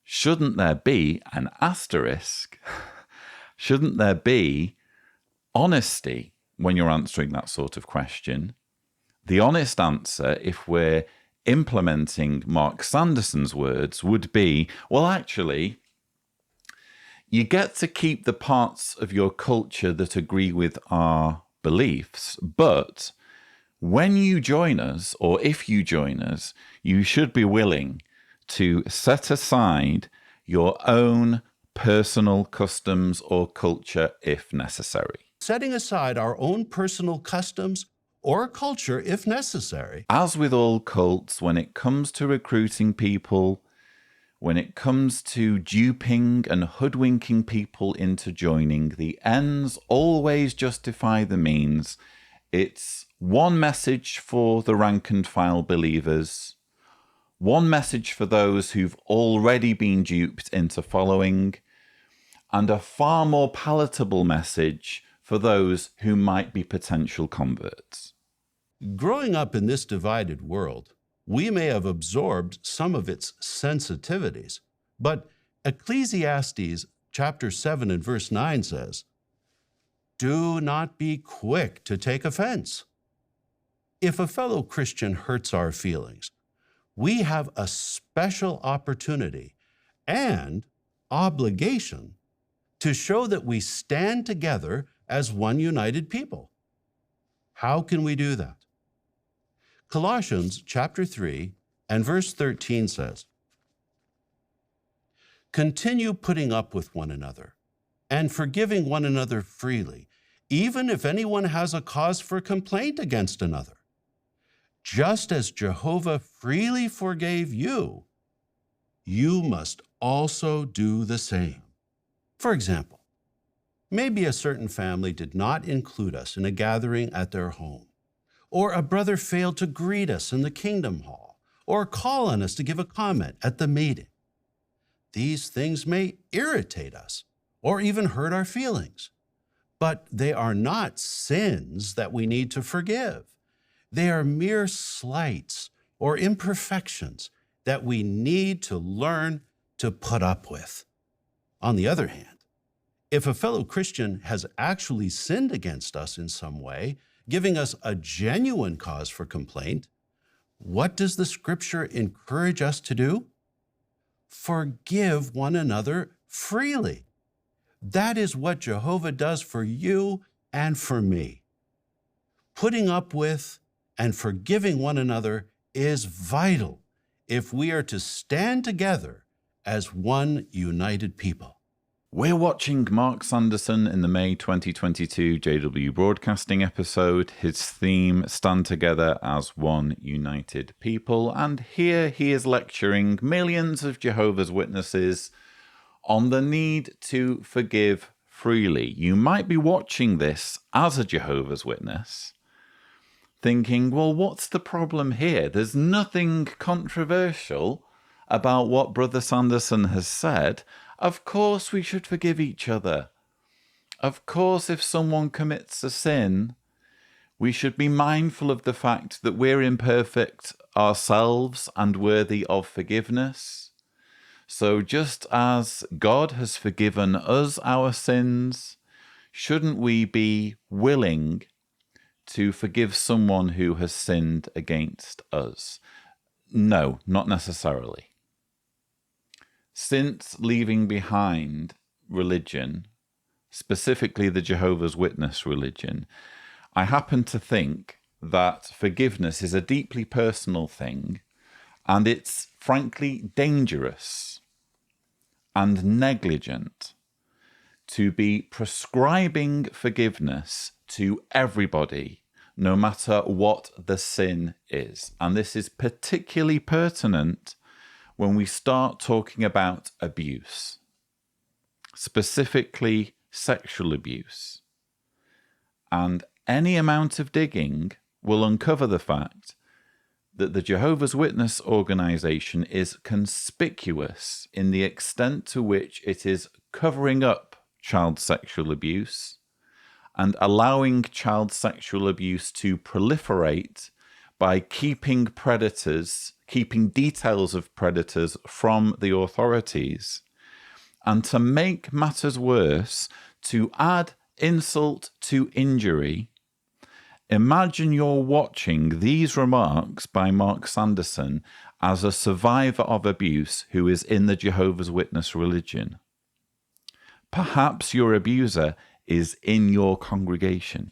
Shouldn't there be an asterisk? Shouldn't there be honesty when you're answering that sort of question? The honest answer, if we're implementing Mark Sanderson's words, would be, well, actually, you get to keep the parts of your culture that agree with our beliefs, but when you join us, or if you join us, you should be willing to set aside your own personal customs or culture if necessary. Setting aside our own personal customs or culture if necessary. As with all cults, when it comes to recruiting people, when it comes to duping and hoodwinking people into joining, the ends always justify the means. It's one message for the rank and file believers, one message for those who've already been duped into following, and a far more palatable message for those who might be potential converts. Growing up in this divided world, we may have absorbed some of its sensitivities, but Ecclesiastes chapter 7 and verse 9 says, "Do not be quick to take offense." If a fellow Christian hurts our feelings, we have a special opportunity and obligation to show that we stand together as one united people. How can we do that? Colossians chapter 3 and verse 13 says, "Continue putting up with one another and forgiving one another freely, even if anyone has a cause for complaint against another. Just as Jehovah freely forgave you, you must also do the same." For example, maybe a certain family did not include us in a gathering at their home, or a brother failed to greet us in the Kingdom Hall, or call on us to give a comment at the meeting. These things may irritate us or even hurt our feelings. But they are not sins that we need to forgive. They are mere slights or imperfections that we need to learn to put up with. On the other hand, if a fellow Christian has actually sinned against us in some way, giving us a genuine cause for complaint, what does the Scripture encourage us to do? Forgive one another freely. That is what Jehovah does for you and for me. Putting up with and forgiving one another is vital if we are to stand together as one united people. We're watching Mark Sanderson in the May 2022 JW Broadcasting episode, his theme, Stand Together as One United People, and here he is lecturing millions of Jehovah's Witnesses on the need to forgive freely. You might be watching this as a Jehovah's Witness, thinking, well, what's the problem here? There's nothing controversial about what Brother Sanderson has said. Of course we should forgive each other. Of course, if someone commits a sin, we should be mindful of the fact that we're imperfect ourselves and worthy of forgiveness. So just as God has forgiven us our sins, shouldn't we be willing to forgive someone who has sinned against us? No, not necessarily. Since leaving behind religion, specifically the Jehovah's Witness religion, I happen to think that forgiveness is a deeply personal thing, and it's frankly dangerous and negligent to be prescribing forgiveness to everybody, no matter what the sin is. And this is particularly pertinent when we start talking about abuse, specifically sexual abuse. And any amount of digging will uncover the fact that the Jehovah's Witness organization is conspicuous in the extent to which it is covering up child sexual abuse and allowing child sexual abuse to proliferate by keeping details of predators from the authorities. And to make matters worse, to add insult to injury, imagine you're watching these remarks by Mark Sanderson as a survivor of abuse who is in the Jehovah's Witness religion. Perhaps your abuser is in your congregation.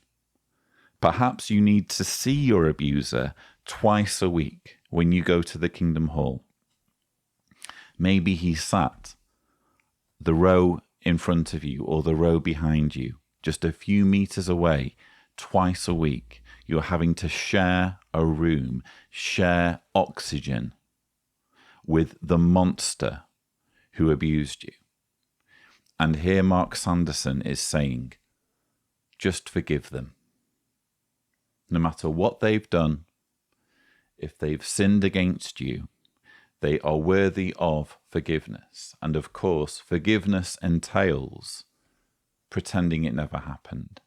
Perhaps you need to see your abuser twice a week when you go to the Kingdom Hall. Maybe he sat the row in front of you or the row behind you, just a few meters away, twice a week. You're having to share a room, share oxygen with the monster who abused you. And here Mark Sanderson is saying, just forgive them. No matter what they've done, if they've sinned against you, they are worthy of forgiveness. And of course, forgiveness entails pretending it never happened.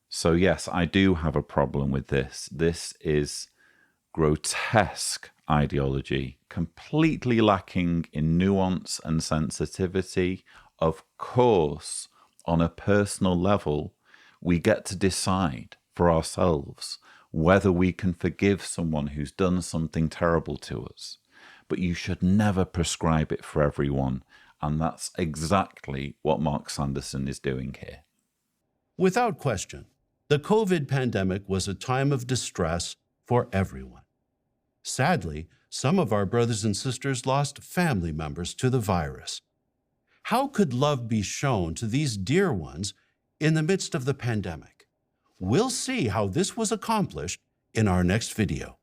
So yes, I do have a problem with this. This is grotesque ideology, completely lacking in nuance and sensitivity. Of course, on a personal level, we get to decide for ourselves whether we can forgive someone who's done something terrible to us. But you should never prescribe it for everyone. And that's exactly what Mark Sanderson is doing here. Without question, the COVID pandemic was a time of distress for everyone. Sadly, some of our brothers and sisters lost family members to the virus. How could love be shown to these dear ones in the midst of the pandemic? We'll see how this was accomplished in our next video.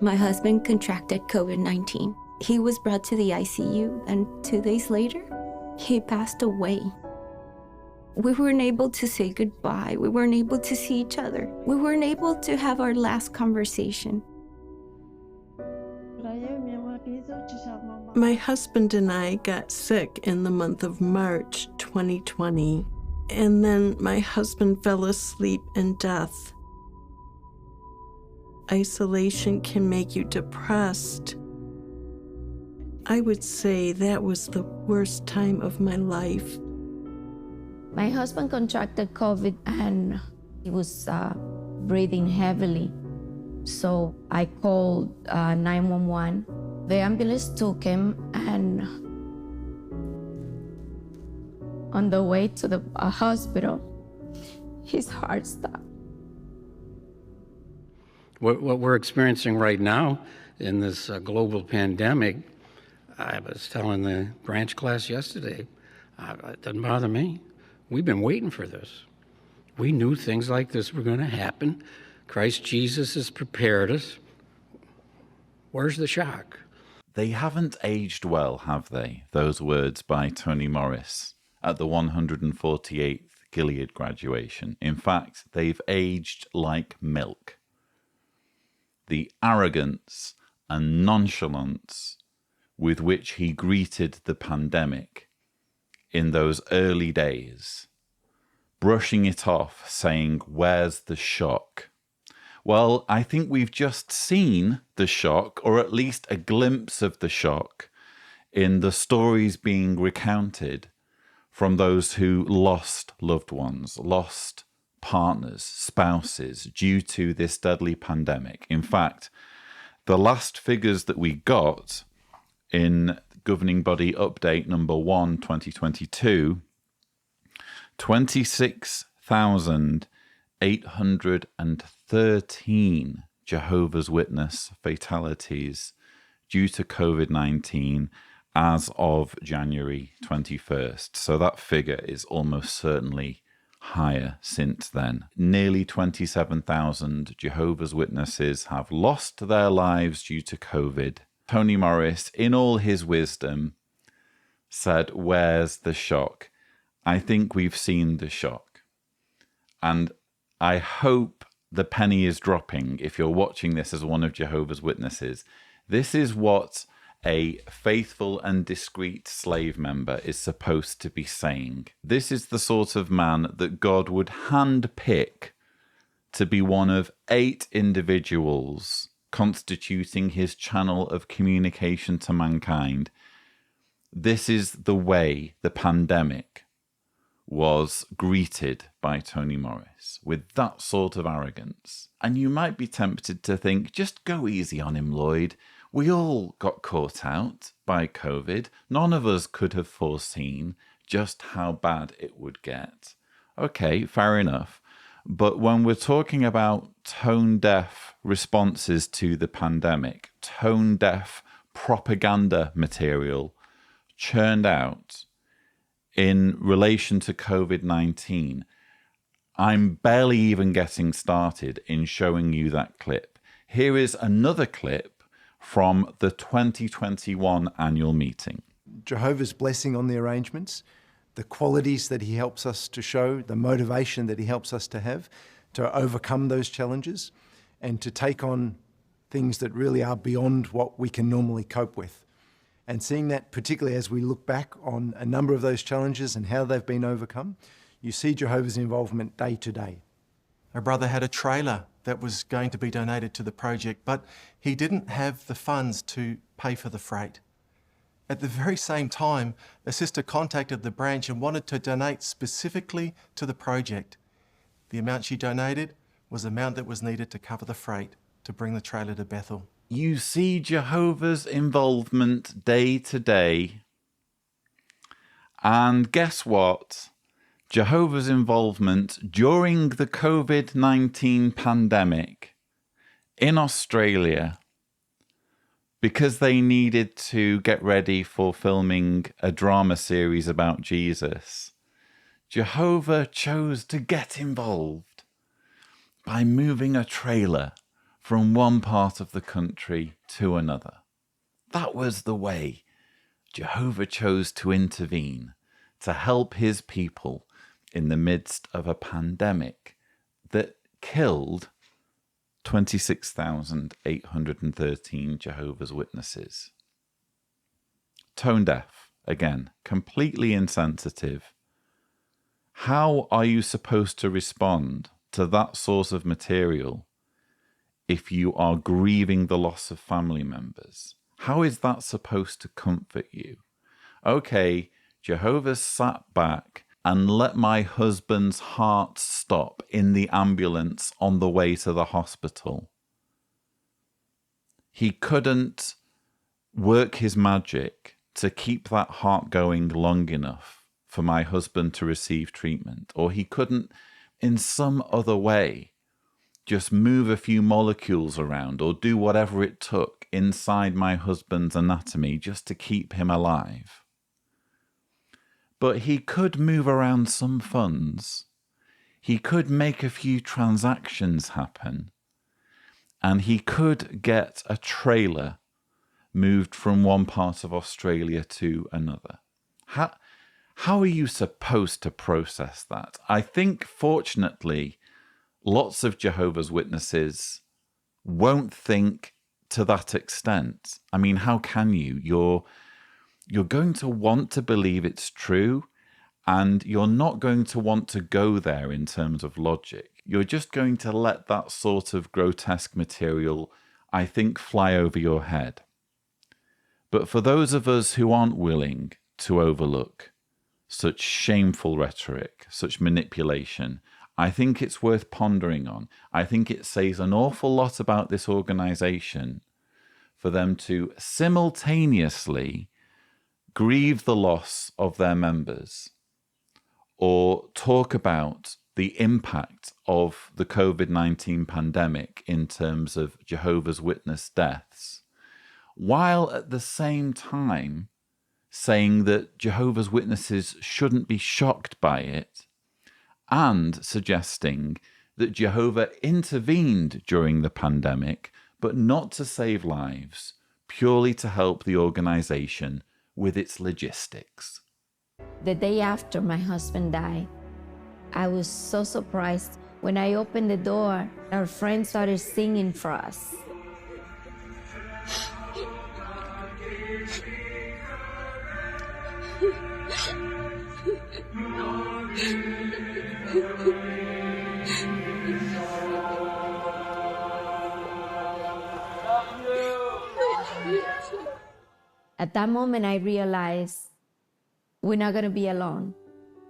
My husband contracted COVID-19. He was brought to the ICU, and 2 days later, he passed away. We weren't able to say goodbye. We weren't able to see each other. We weren't able to have our last conversation. My husband and I got sick in the month of March 2020, and then my husband fell asleep in death. Isolation can make you depressed. I would say that was the worst time of my life. My husband contracted COVID and he was breathing heavily. So I called 911. The ambulance took him, and on the way to the hospital, his heart stopped. What we're experiencing right now in this global pandemic, I was telling the branch class yesterday, it doesn't bother me. We've been waiting for this. We knew things like this were going to happen. Christ Jesus has prepared us. Where's the shock? They haven't aged well, have they? Those words by Tony Morris at the 148th Gilead graduation. In fact, they've aged like milk. The arrogance and nonchalance with which he greeted the pandemic in those early days, brushing it off, saying, "Where's the shock?" Well, I think we've just seen the shock, or at least a glimpse of the shock, in the stories being recounted from those who lost loved ones, lost partners, spouses, due to this deadly pandemic. In fact, the last figures that we got in Governing Body Update number 1, 2022, 26,813 Jehovah's Witness fatalities due to COVID-19 as of January 21st. So that figure is almost certainly higher since then. Nearly 27,000 Jehovah's Witnesses have lost their lives due to COVID. Tony Morris, in all his wisdom, said, "Where's the shock?" I think we've seen the shock. And I hope the penny is dropping if you're watching this as one of Jehovah's Witnesses. This is what a faithful and discreet slave member is supposed to be saying. This is the sort of man that God would handpick to be one of 8 individuals constituting his channel of communication to mankind. This is the way the pandemic was greeted by Tony Morris, with that sort of arrogance. And you might be tempted to think, just go easy on him, Lloyd. We all got caught out by COVID. None of us could have foreseen just how bad it would get. Okay, fair enough. But when we're talking about tone-deaf responses to the pandemic, tone-deaf propaganda material churned out in relation to COVID-19, I'm barely even getting started in showing you that clip. Here is another clip from the 2021 annual meeting. Jehovah's blessing on the arrangements, the qualities that he helps us to show, the motivation that he helps us to have to overcome those challenges and to take on things that really are beyond what we can normally cope with. And seeing that, particularly as we look back on a number of those challenges and how they've been overcome, you see Jehovah's involvement day to day. My brother had a trailer that was going to be donated to the project, but he didn't have the funds to pay for the freight. At the very same time, a sister contacted the branch and wanted to donate specifically to the project. The amount she donated was the amount that was needed to cover the freight to bring the trailer to Bethel. You see Jehovah's involvement day to day. And guess what? Jehovah's involvement during the COVID-19 pandemic in Australia, because they needed to get ready for filming a drama series about Jesus, Jehovah chose to get involved by moving a trailer from one part of the country to another. That was the way Jehovah chose to intervene to help his people in the midst of a pandemic that killed 26,813 Jehovah's Witnesses. Tone deaf, again, completely insensitive How are you supposed to respond to that source of material if you are grieving the loss of family members? How is that supposed to comfort you? Okay, Jehovah sat back and let my husband's heart stop in the ambulance on the way to the hospital. He couldn't work his magic to keep that heart going long enough for my husband to receive treatment, or he couldn't in some other way just move a few molecules around or do whatever it took inside my husband's anatomy just to keep him alive. But he could move around some funds. He could make a few transactions happen. And he could get a trailer moved from one part of Australia to another. How are you supposed to process that? I think, fortunately, lots of Jehovah's Witnesses won't think to that extent. I mean, how can you? You're going to want to believe it's true, and you're not going to want to go there in terms of logic. You're just going to let that sort of grotesque material, I think, fly over your head. But for those of us who aren't willing to overlook such shameful rhetoric, such manipulation, I think it's worth pondering on. I think it says an awful lot about this organization for them to simultaneously grieve the loss of their members or talk about the impact of the COVID-19 pandemic in terms of Jehovah's Witness deaths, while at the same time saying that Jehovah's Witnesses shouldn't be shocked by it, and suggesting that Jehovah intervened during the pandemic, but not to save lives, purely to help the organization with its logistics. The day after my husband died, I was so surprised. When I opened the door, our friends started singing for us. At that moment, I realized we're not going to be alone.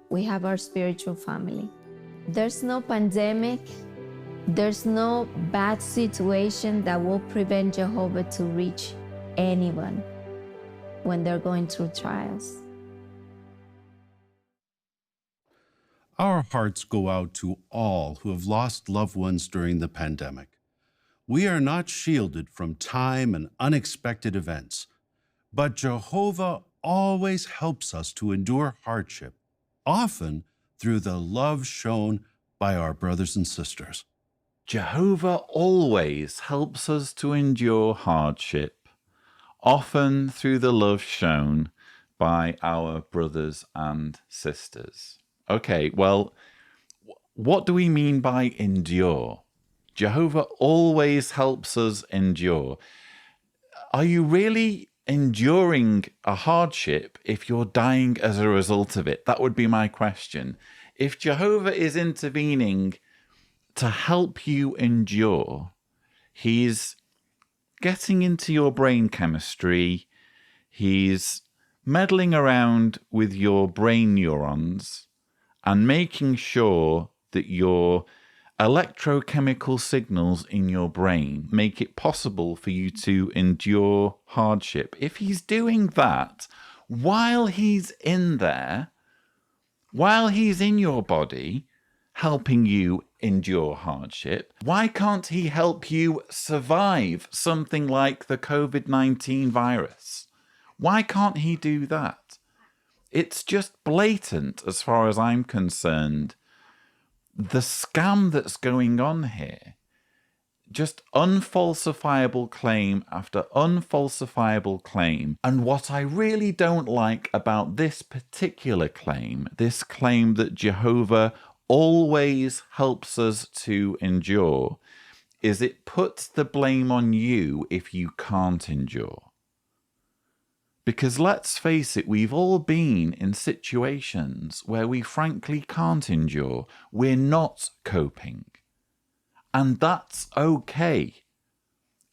We have our spiritual family. There's no pandemic, there's no bad situation that will prevent Jehovah to reach anyone when they're going through trials. Our hearts go out to all who have lost loved ones during the pandemic. We are not shielded from time and unexpected events, but Jehovah always helps us to endure hardship, often through the love shown by our brothers and sisters. Jehovah always helps us to endure hardship, often through the love shown by our brothers and sisters. Okay, well, what do we mean by endure? Jehovah always helps us endure. Are you really enduring a hardship if you're dying as a result of it? That would be my question. If Jehovah is intervening to help you endure, he's getting into your brain chemistry, he's meddling around with your brain neurons and making sure that your electrochemical signals in your brain make it possible for you to endure hardship. If he's doing that while he's in there, while he's in your body, helping you endure hardship, why can't he help you survive something like the COVID-19 virus? Why can't he do that? It's just blatant, as far as I'm concerned, the scam that's going on here. Just unfalsifiable claim after unfalsifiable claim. And what I really don't like about this particular claim, this claim that Jehovah always helps us to endure, is it puts the blame on you if you can't endure. Because let's face it, we've all been in situations where we frankly can't endure. We're not coping. And that's okay.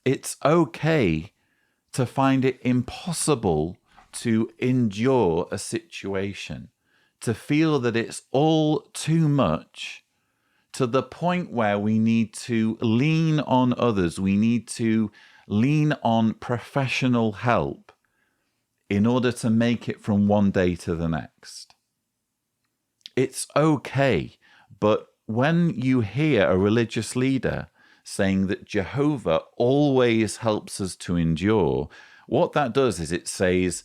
It's okay to find it impossible to endure a situation, to feel that it's all too much, to the point where we need to lean on others, we need to lean on professional help in order to make it from one day to the next. It's okay, but when you hear a religious leader saying that Jehovah always helps us to endure, what that does is it says,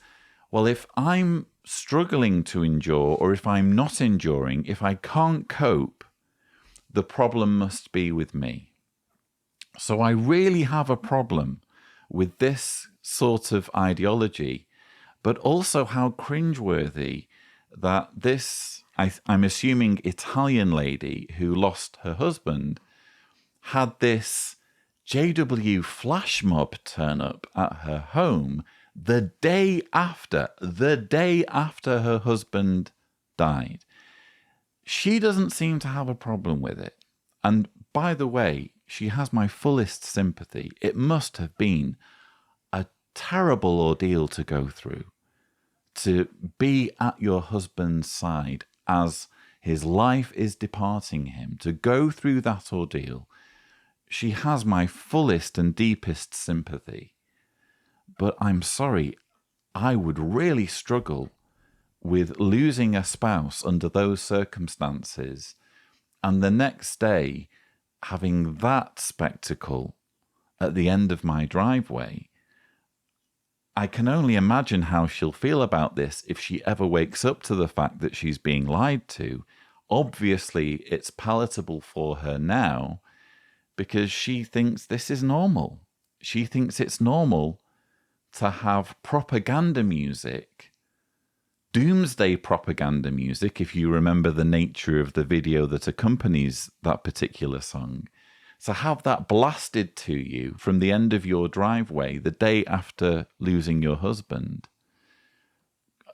well, if I'm struggling to endure, or if I'm not enduring, if I can't cope, the problem must be with me. So I really have a problem with this sort of ideology, but also how cringeworthy that this, I'm assuming, Italian lady who lost her husband had this JW flash mob turn up at her home the day after her husband died. She doesn't seem to have a problem with it. And by the way, she has my fullest sympathy. It must have been a terrible ordeal to go through, to be at your husband's side as his life is departing him, to go through that ordeal. She has my fullest and deepest sympathy. But I'm sorry, I would really struggle with losing a spouse under those circumstances, and the next day having that spectacle at the end of my driveway. I can only imagine how she'll feel about this if she ever wakes up to the fact that she's being lied to. Obviously, it's palatable for her now because she thinks this is normal. She thinks it's normal to have propaganda music, doomsday propaganda music, if you remember the nature of the video that accompanies that particular song, to have that blasted to you from the end of your driveway the day after losing your husband.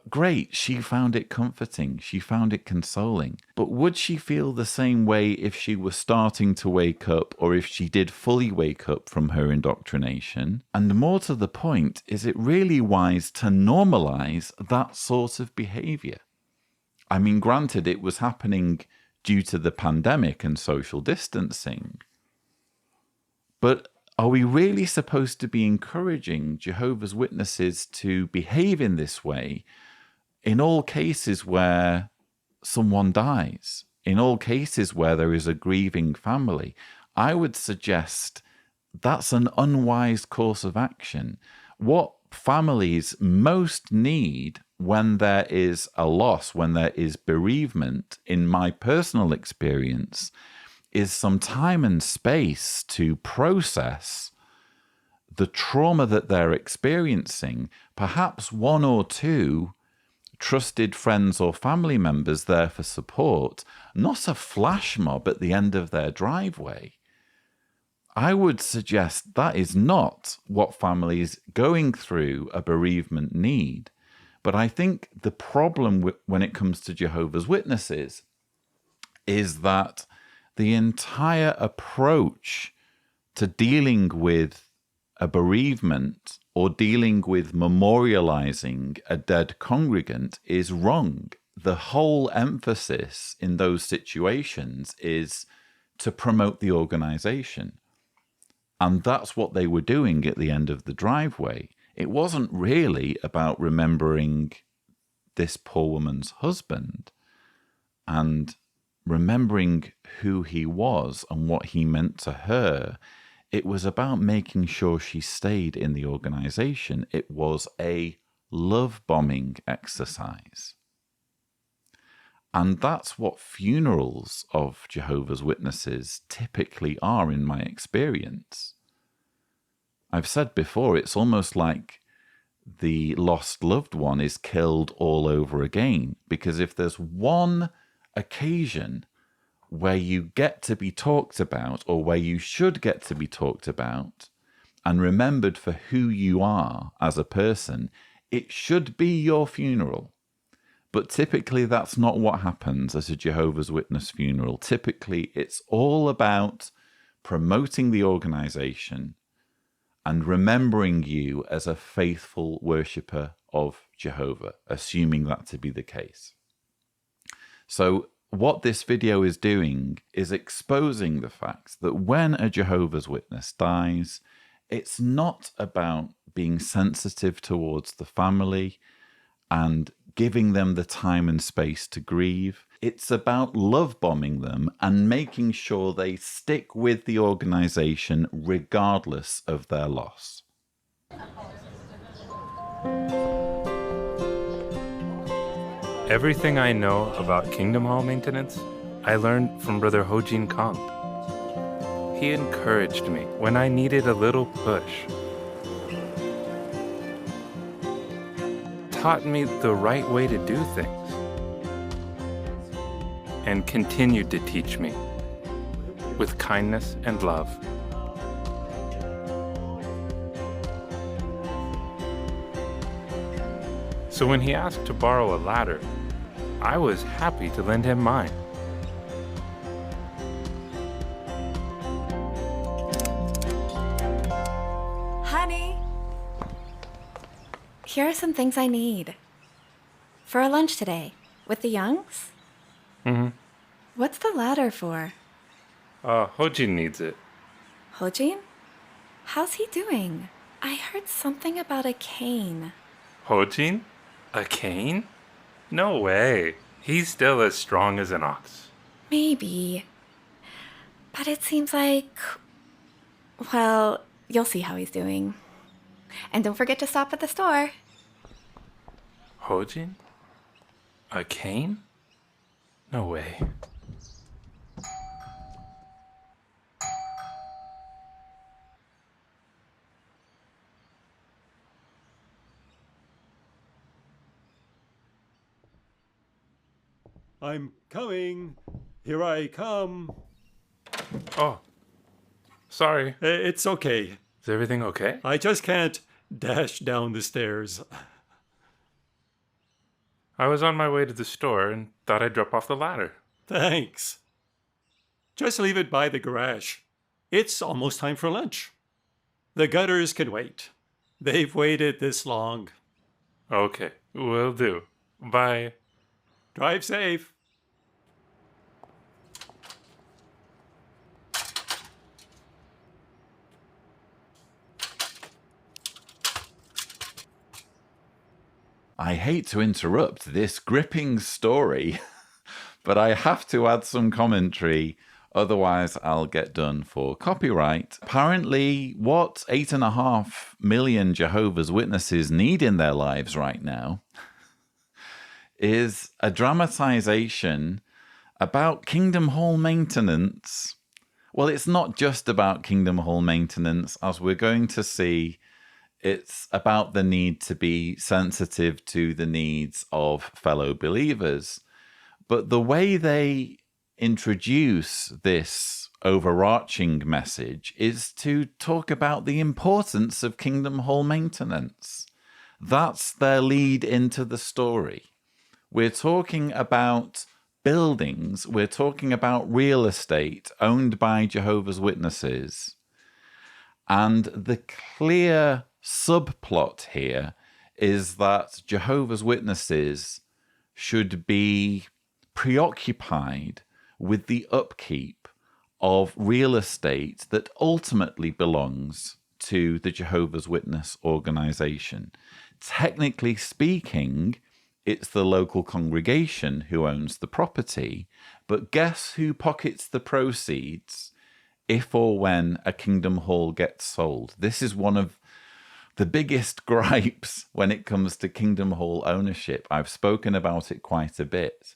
Great, she found it comforting, she found it consoling. But would she feel the same way if she was starting to wake up, or if she did fully wake up from her indoctrination? And more to the point, is it really wise to normalize that sort of behavior? I mean, granted, it was happening due to the pandemic and social distancing, but are we really supposed to be encouraging Jehovah's Witnesses to behave in this way in all cases where someone dies, in all cases where there is a grieving family? I would suggest that's an unwise course of action. What families most need when there is a loss, when there is bereavement, in my personal experience, is some time and space to process the trauma that they're experiencing, perhaps one or two trusted friends or family members there for support, not a flash mob at the end of their driveway. I would suggest that is not what families going through a bereavement need. But I think the problem when it comes to Jehovah's Witnesses is that the entire approach to dealing with a bereavement or dealing with memorializing a dead congregant is wrong. The whole emphasis in those situations is to promote the organization. And that's what they were doing at the end of the driveway. It wasn't really about remembering this poor woman's husband and remembering who he was and what he meant to her. It was about making sure she stayed in the organization. It was a love bombing exercise. And that's what funerals of Jehovah's Witnesses typically are, in my experience. I've said before, it's almost like the lost loved one is killed all over again, because if there's one occasion where you get to be talked about, or where you should get to be talked about and remembered for who you are as a person, it should be your funeral. But typically that's not what happens at a Jehovah's Witness funeral. Typically it's all about promoting the organization and remembering you as a faithful worshipper of Jehovah, assuming that to be the case. So what this video is doing is exposing the fact that when a Jehovah's Witness dies, it's not about being sensitive towards the family and giving them the time and space to grieve. It's about love bombing them and making sure they stick with the organization regardless of their loss. Everything I know about Kingdom Hall maintenance, I learned from Brother Ho-Jin Kang. He encouraged me when I needed a little push. Taught me the right way to do things. And continued to teach me with kindness and love. So when he asked to borrow a ladder, I was happy to lend him mine. Honey, here are some things I need for our lunch today with the Youngs. Mm-hmm. What's the ladder for? Ho-Jin needs it. Ho-Jin? How's he doing? I heard something about a cane. Ho-Jin? A cane? No way. He's still as strong as an ox. Maybe. But it seems like... Well, you'll see how he's doing. And don't forget to stop at the store. Ho-Jin? A cane? No way. I'm coming. Here I come. Oh. Sorry. It's okay. Is everything okay? I just can't dash down the stairs. I was on my way to the store and thought I'd drop off the ladder. Thanks. Just leave it by the garage. It's almost time for lunch. The gutters can wait. They've waited this long. Okay, will do. Bye. Drive safe. I hate to interrupt this gripping story, but I have to add some commentary, otherwise I'll get done for copyright. Apparently, what 8.5 million Jehovah's Witnesses need in their lives right now is a dramatization about Kingdom Hall maintenance. Well, it's not just about Kingdom Hall maintenance, as we're going to see. It's about the need to be sensitive to the needs of fellow believers. But the way they introduce this overarching message is to talk about the importance of Kingdom Hall maintenance. That's their lead into the story. We're talking about buildings, we're talking about real estate owned by Jehovah's Witnesses. And the clear subplot here is that Jehovah's Witnesses should be preoccupied with the upkeep of real estate that ultimately belongs to the Jehovah's Witness organization. Technically speaking, it's the local congregation who owns the property, but guess who pockets the proceeds if or when a Kingdom Hall gets sold? This is one of the biggest gripes when it comes to Kingdom Hall ownership. I've spoken about it quite a bit.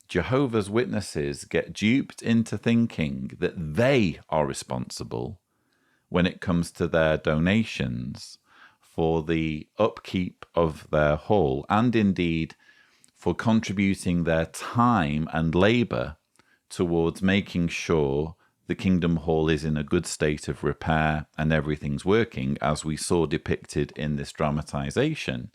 Jehovah's Witnesses get duped into thinking that they are responsible when it comes to their donations for the upkeep of their hall, and indeed for contributing their time and labor towards making sure the Kingdom Hall is in a good state of repair and everything's working, as we saw depicted in this dramatization.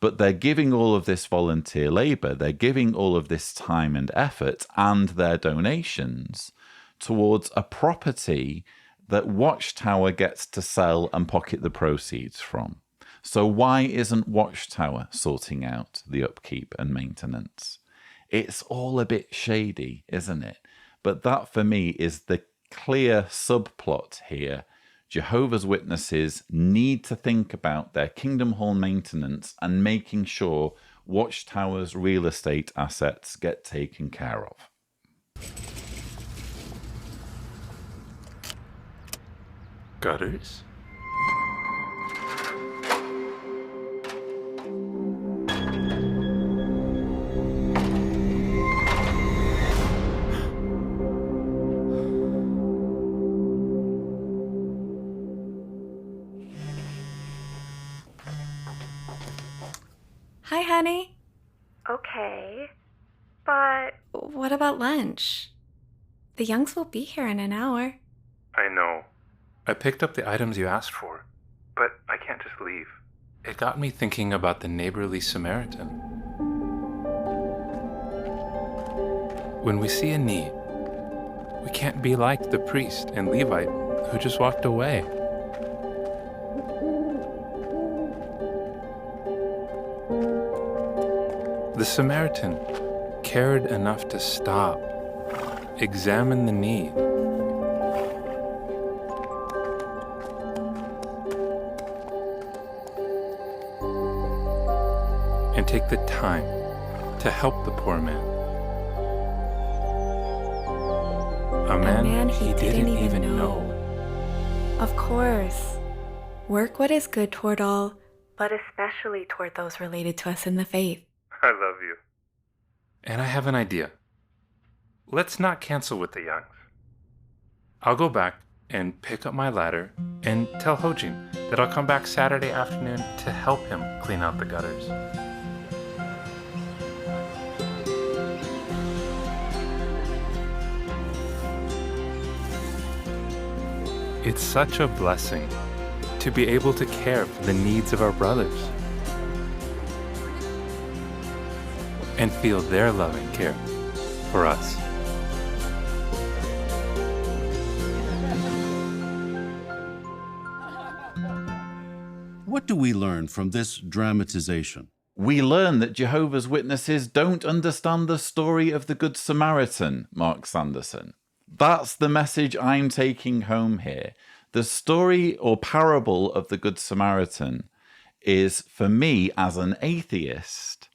But they're giving all of this volunteer labor, they're giving all of this time and effort and their donations towards a property that Watchtower gets to sell and pocket the proceeds from. So why isn't Watchtower sorting out the upkeep and maintenance? It's all a bit shady, isn't it? But that for me is the clear subplot here. Jehovah's Witnesses need to think about their Kingdom Hall maintenance and making sure Watchtower's real estate assets get taken care of. Gutters? Hi, honey. Okay, but... What about lunch? The Youngs will be here in an hour. I know. I picked up the items you asked for, but I can't just leave. It got me thinking about the neighborly Samaritan. When we see a need, we can't be like the priest and Levite who just walked away. The Samaritan cared enough to stop, examine the need, and take the time to help the poor man. A man he didn't even know. Of course. Work what is good toward all, but especially toward those related to us in the faith. I love you. And I have an idea. Let's not cancel with the Youngs. I'll go back and pick up my ladder and tell Hojin that I'll come back Saturday afternoon to help him clean out the gutters. It's such a blessing to be able to care for the needs of our brothers and feel their loving care for us. What do we learn from this dramatization? We learn that Jehovah's Witnesses don't understand the story of the Good Samaritan, Mark Sanderson. That's the message I'm taking home here. The story or parable of the Good Samaritan is, for me as an atheist,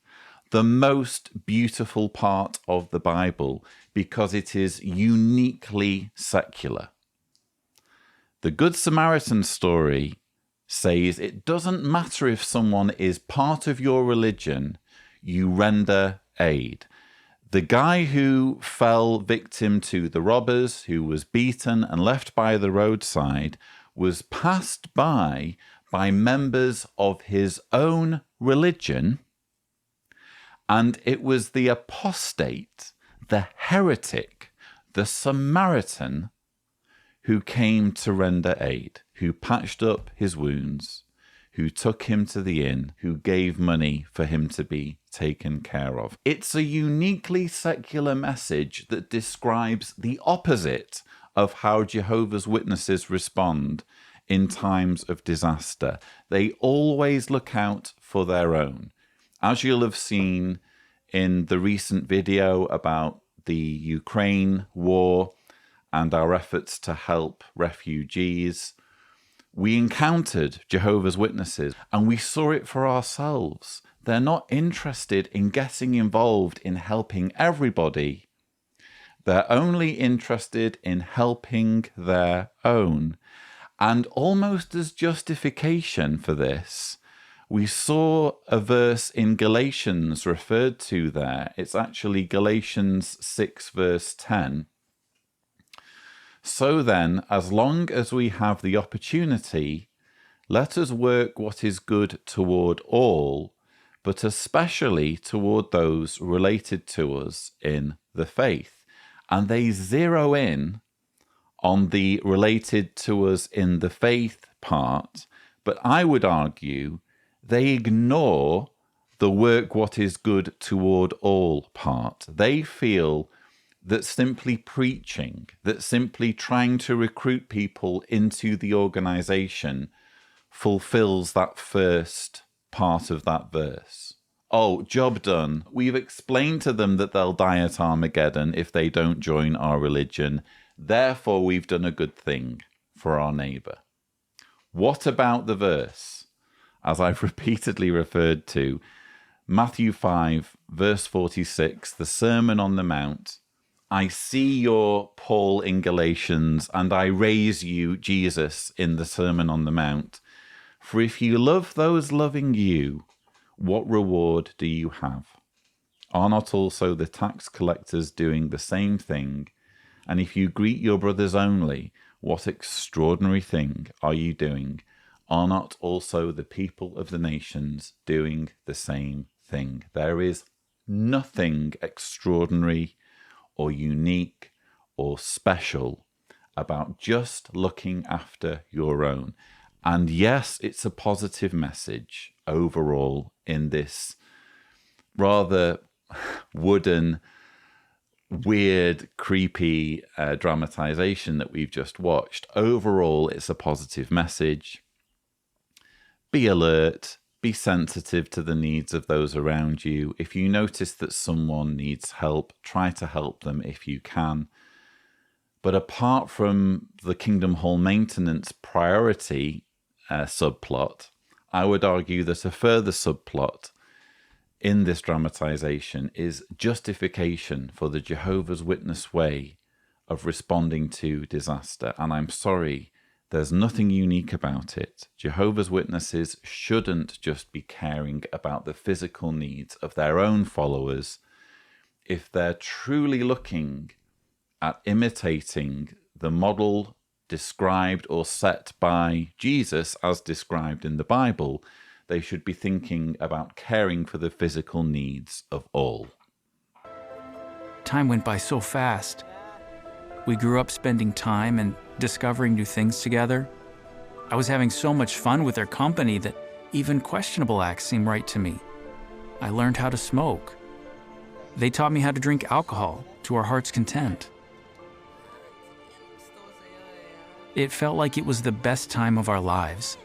the most beautiful part of the Bible because it is uniquely secular. The Good Samaritan story says it doesn't matter if someone is part of your religion, you render aid. The guy who fell victim to the robbers, who was beaten and left by the roadside, was passed by members of his own religion. And it was the apostate, the heretic, the Samaritan who came to render aid, who patched up his wounds, who took him to the inn, who gave money for him to be taken care of. It's a uniquely secular message that describes the opposite of how Jehovah's Witnesses respond in times of disaster. They always look out for their own. As you'll have seen in the recent video about the Ukraine war and our efforts to help refugees, we encountered Jehovah's Witnesses and we saw it for ourselves. They're not interested in getting involved in helping everybody. They're only interested in helping their own. And almost as justification for this, we saw a verse in Galatians referred to there. It's actually Galatians 6 verse 10. So then, as long as we have the opportunity, let us work what is good toward all, but especially toward those related to us in the faith. And they zero in on the related to us in the faith part, but I would argue they ignore the work what is good toward all part. They feel that simply preaching, that simply trying to recruit people into the organization fulfills that first part of that verse. Oh, job done. We've explained to them that they'll die at Armageddon if they don't join our religion. Therefore, we've done a good thing for our neighbor. What about the verse, as I've repeatedly referred to, Matthew 5, verse 46, the Sermon on the Mount? I see your Paul in Galatians, and I raise you, Jesus, in the Sermon on the Mount. For if you love those loving you, what reward do you have? Are not also the tax collectors doing the same thing? And if you greet your brothers only, what extraordinary thing are you doing? Are not also the people of the nations doing the same thing? There is nothing extraordinary or unique or special about just looking after your own. And yes, it's a positive message overall in this rather wooden, weird, creepy dramatization that we've just watched. Overall, it's a positive message. Be alert. Be sensitive to the needs of those around you. If you notice that someone needs help, try to help them if you can. But apart from the Kingdom Hall maintenance priority subplot, I would argue that a further subplot in this dramatization is justification for the Jehovah's Witness way of responding to disaster. And I'm sorry, there's nothing unique about it. Jehovah's Witnesses shouldn't just be caring about the physical needs of their own followers. If they're truly looking at imitating the model described or set by Jesus as described in the Bible, they should be thinking about caring for the physical needs of all. Time went by so fast. We grew up spending time and discovering new things together. I was having so much fun with their company that even questionable acts seemed right to me. I learned how to smoke. They taught me how to drink alcohol to our heart's content. It felt like it was the best time of our lives.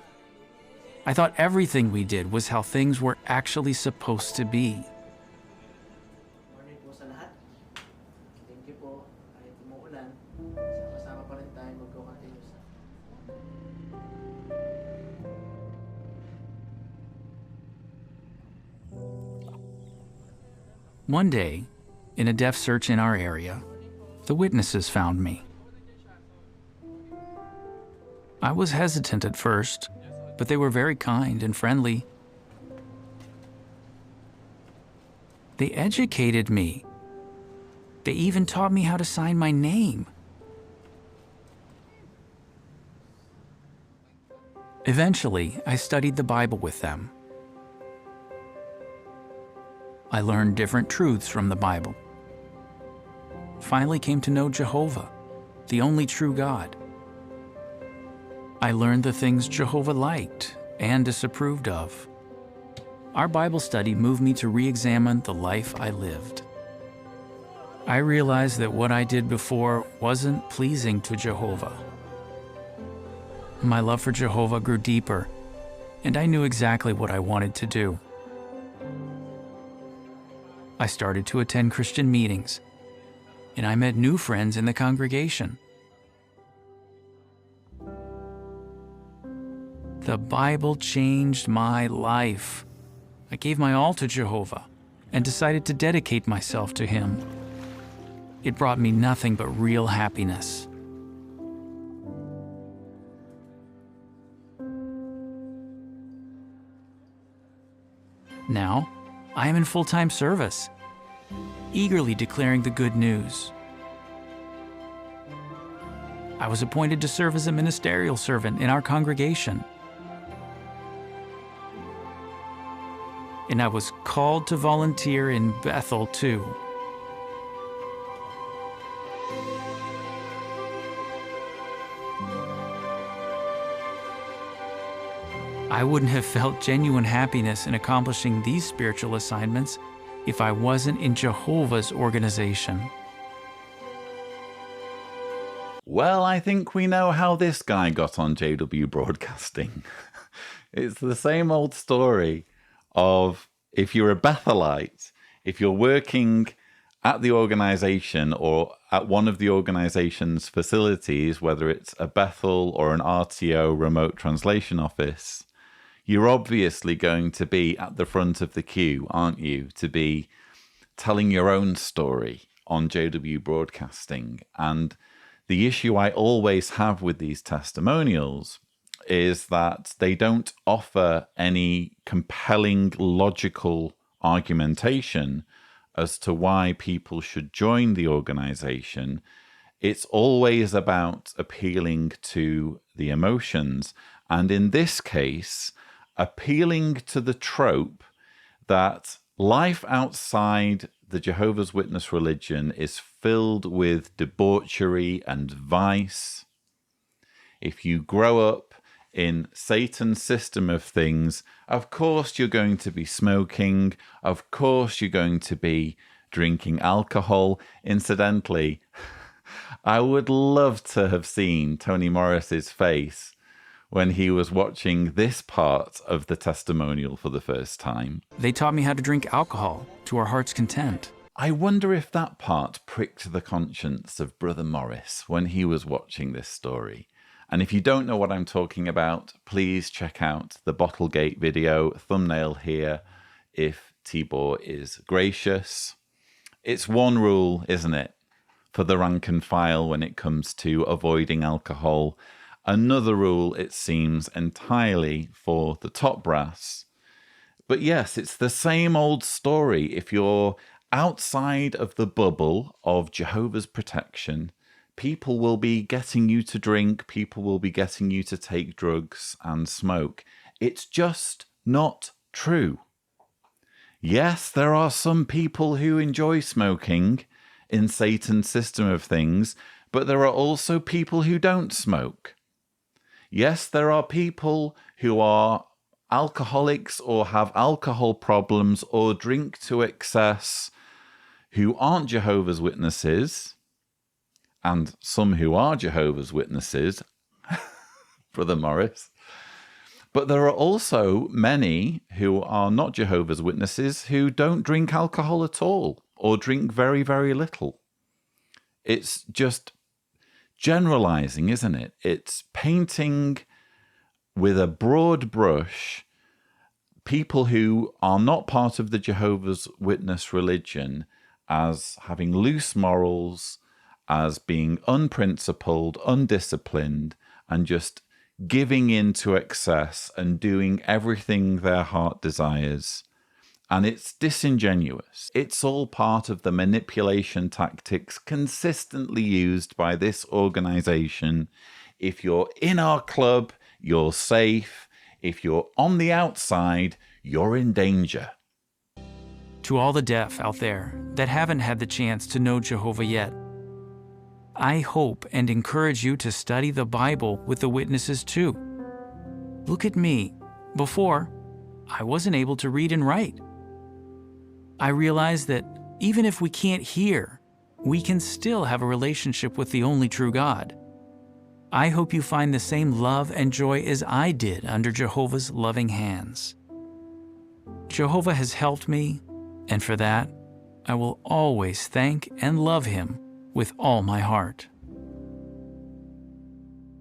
I thought everything we did was how things were actually supposed to be. One day, in a deaf search in our area, the witnesses found me. I was hesitant at first, but they were very kind and friendly. They educated me. They even taught me how to sign my name. Eventually, I studied the Bible with them. I learned different truths from the Bible. Finally came to know Jehovah, the only true God. I learned the things Jehovah liked and disapproved of. Our Bible study moved me to re-examine the life I lived. I realized that what I did before wasn't pleasing to Jehovah. My love for Jehovah grew deeper, and I knew exactly what I wanted to do. I started to attend Christian meetings, and I met new friends in the congregation. The Bible changed my life. I gave my all to Jehovah and decided to dedicate myself to Him. It brought me nothing but real happiness. Now, I am in full-time service, eagerly declaring the good news. I was appointed to serve as a ministerial servant in our congregation. And I was called to volunteer in Bethel, too. I wouldn't have felt genuine happiness in accomplishing these spiritual assignments if I wasn't in Jehovah's organization. Well, I think we know how this guy got on JW Broadcasting. It's the same old story of if you're a Bethelite, if you're working at the organization or at one of the organization's facilities, whether it's a Bethel or an RTO remote translation office, you're obviously going to be at the front of the queue, aren't you, to be telling your own story on JW Broadcasting. And the issue I always have with these testimonials is that they don't offer any compelling, logical argumentation as to why people should join the organization. It's always about appealing to the emotions. And in this case, appealing to the trope that life outside the Jehovah's Witness religion is filled with debauchery and vice. If you grow up in Satan's system of things, of course you're going to be smoking, of course you're going to be drinking alcohol. Incidentally, I would love to have seen Tony Morris's face when he was watching this part of the testimonial for the first time. They taught me how to drink alcohol to our heart's content. I wonder if that part pricked the conscience of Brother Morris when he was watching this story. And if you don't know what I'm talking about, please check out the Bottlegate video, thumbnail here, if Tibor is gracious. It's one rule, isn't it, for the rank and file when it comes to avoiding alcohol. Another rule, it seems, entirely for the top brass. But yes, it's the same old story. If you're outside of the bubble of Jehovah's protection, people will be getting you to drink, people will be getting you to take drugs and smoke. It's just not true. Yes, there are some people who enjoy smoking in Satan's system of things, but there are also people who don't smoke. Yes, there are people who are alcoholics or have alcohol problems or drink to excess who aren't Jehovah's Witnesses, and some who are Jehovah's Witnesses, Brother Morris. But there are also many who are not Jehovah's Witnesses who don't drink alcohol at all or drink very, very little. It's just generalizing, isn't it? It's painting with a broad brush people who are not part of the Jehovah's Witness religion as having loose morals, as being unprincipled, undisciplined, and just giving in to excess and doing everything their heart desires. And it's disingenuous. It's all part of the manipulation tactics consistently used by this organization. If you're in our club, you're safe. If you're on the outside, you're in danger. To all the deaf out there that haven't had the chance to know Jehovah yet, I hope and encourage you to study the Bible with the witnesses too. Look at me. Before, I wasn't able to read and write. I realized that even if we can't hear, we can still have a relationship with the only true God. I hope you find the same love and joy as I did under Jehovah's loving hands. Jehovah has helped me, and for that, I will always thank and love him with all my heart.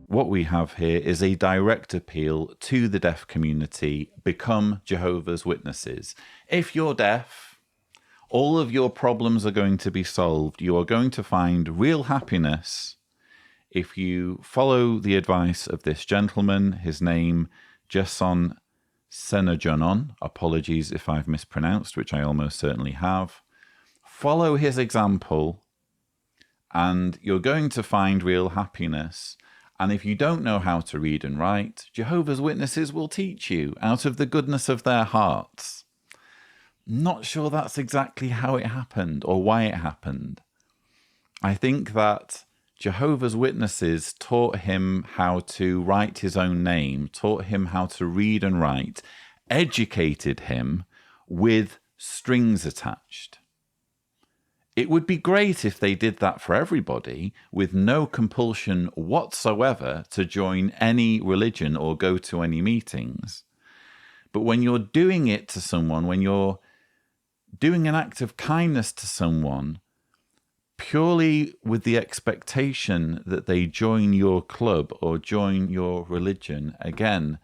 What we have here is a direct appeal to the deaf community. Become Jehovah's Witnesses. If you're deaf, all of your problems are going to be solved. You are going to find real happiness if you follow the advice of this gentleman. His name, Jettisoned. Apologies if I've mispronounced, which I almost certainly have. Follow his example, and you're going to find real happiness. And if you don't know how to read and write, Jehovah's Witnesses will teach you out of the goodness of their hearts. Not sure that's exactly how it happened or why it happened. I think that Jehovah's Witnesses taught him how to write his own name, taught him how to read and write, educated him with strings attached. It would be great if they did that for everybody, with no compulsion whatsoever to join any religion or go to any meetings. But when you're doing it to someone, when you're doing an act of kindness to someone, purely with the expectation that they join your club or join your religion, again,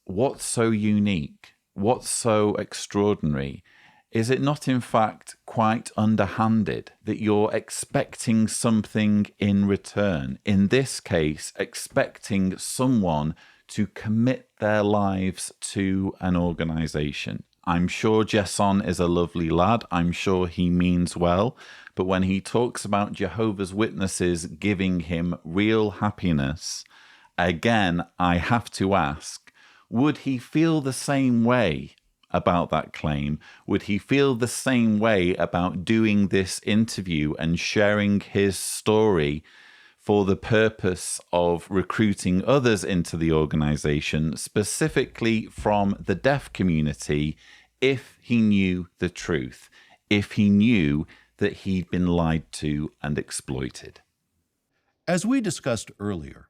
what's so unique? What's so extraordinary? Is it not, in fact, quite underhanded that you're expecting something in return? In this case, expecting someone to commit their lives to an organization. I'm sure Jettisoned is a lovely lad. I'm sure he means well. But when he talks about Jehovah's Witnesses giving him real happiness, again, I have to ask, would he feel the same way about that claim? Would he feel the same way about doing this interview and sharing his story for the purpose of recruiting others into the organization, specifically from the deaf community, if he knew the truth, if he knew that he'd been lied to and exploited? As we discussed earlier,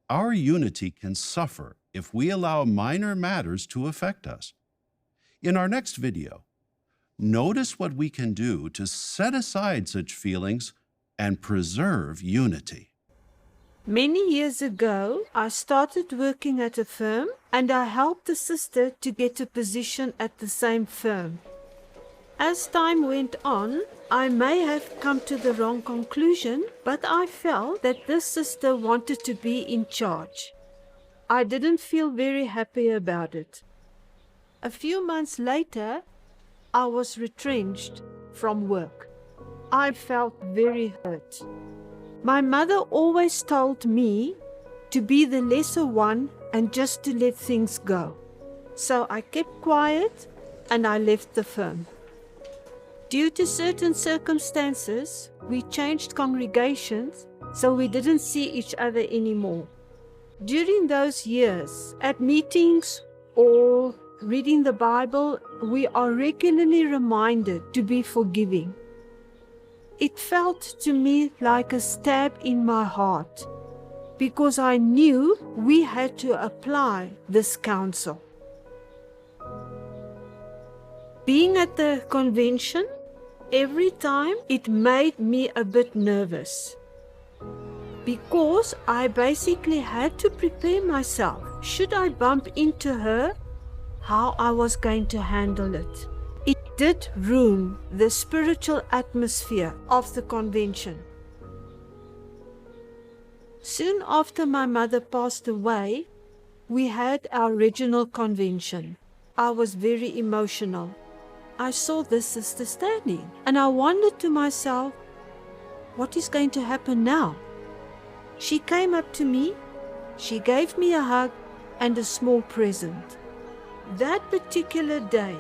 our unity can suffer if we allow minor matters to affect us. In our next video, notice what we can do to set aside such feelings and preserve unity. Many years ago, I started working at a firm and I helped a sister to get a position at the same firm. As time went on, I may have come to the wrong conclusion, but I felt that this sister wanted to be in charge. I didn't feel very happy about it. A few months later, I was retrenched from work. I felt very hurt. My mother always told me to be the lesser one and just to let things go. So I kept quiet and I left the firm. Due to certain circumstances, we changed congregations, so we didn't see each other anymore. During those years, at meetings or reading the Bible, we are regularly reminded to be forgiving. It felt to me like a stab in my heart, because I knew we had to apply this counsel. Being at the convention, every time it made me a bit nervous, because I basically had to prepare myself. Should I bump into her, how I was going to handle it. It did ruin the spiritual atmosphere of the convention. Soon after my mother passed away, we had our regional convention. I was very emotional. I saw this sister standing and I wondered to myself, what is going to happen now? She came up to me, she gave me a hug and a small present. That particular day,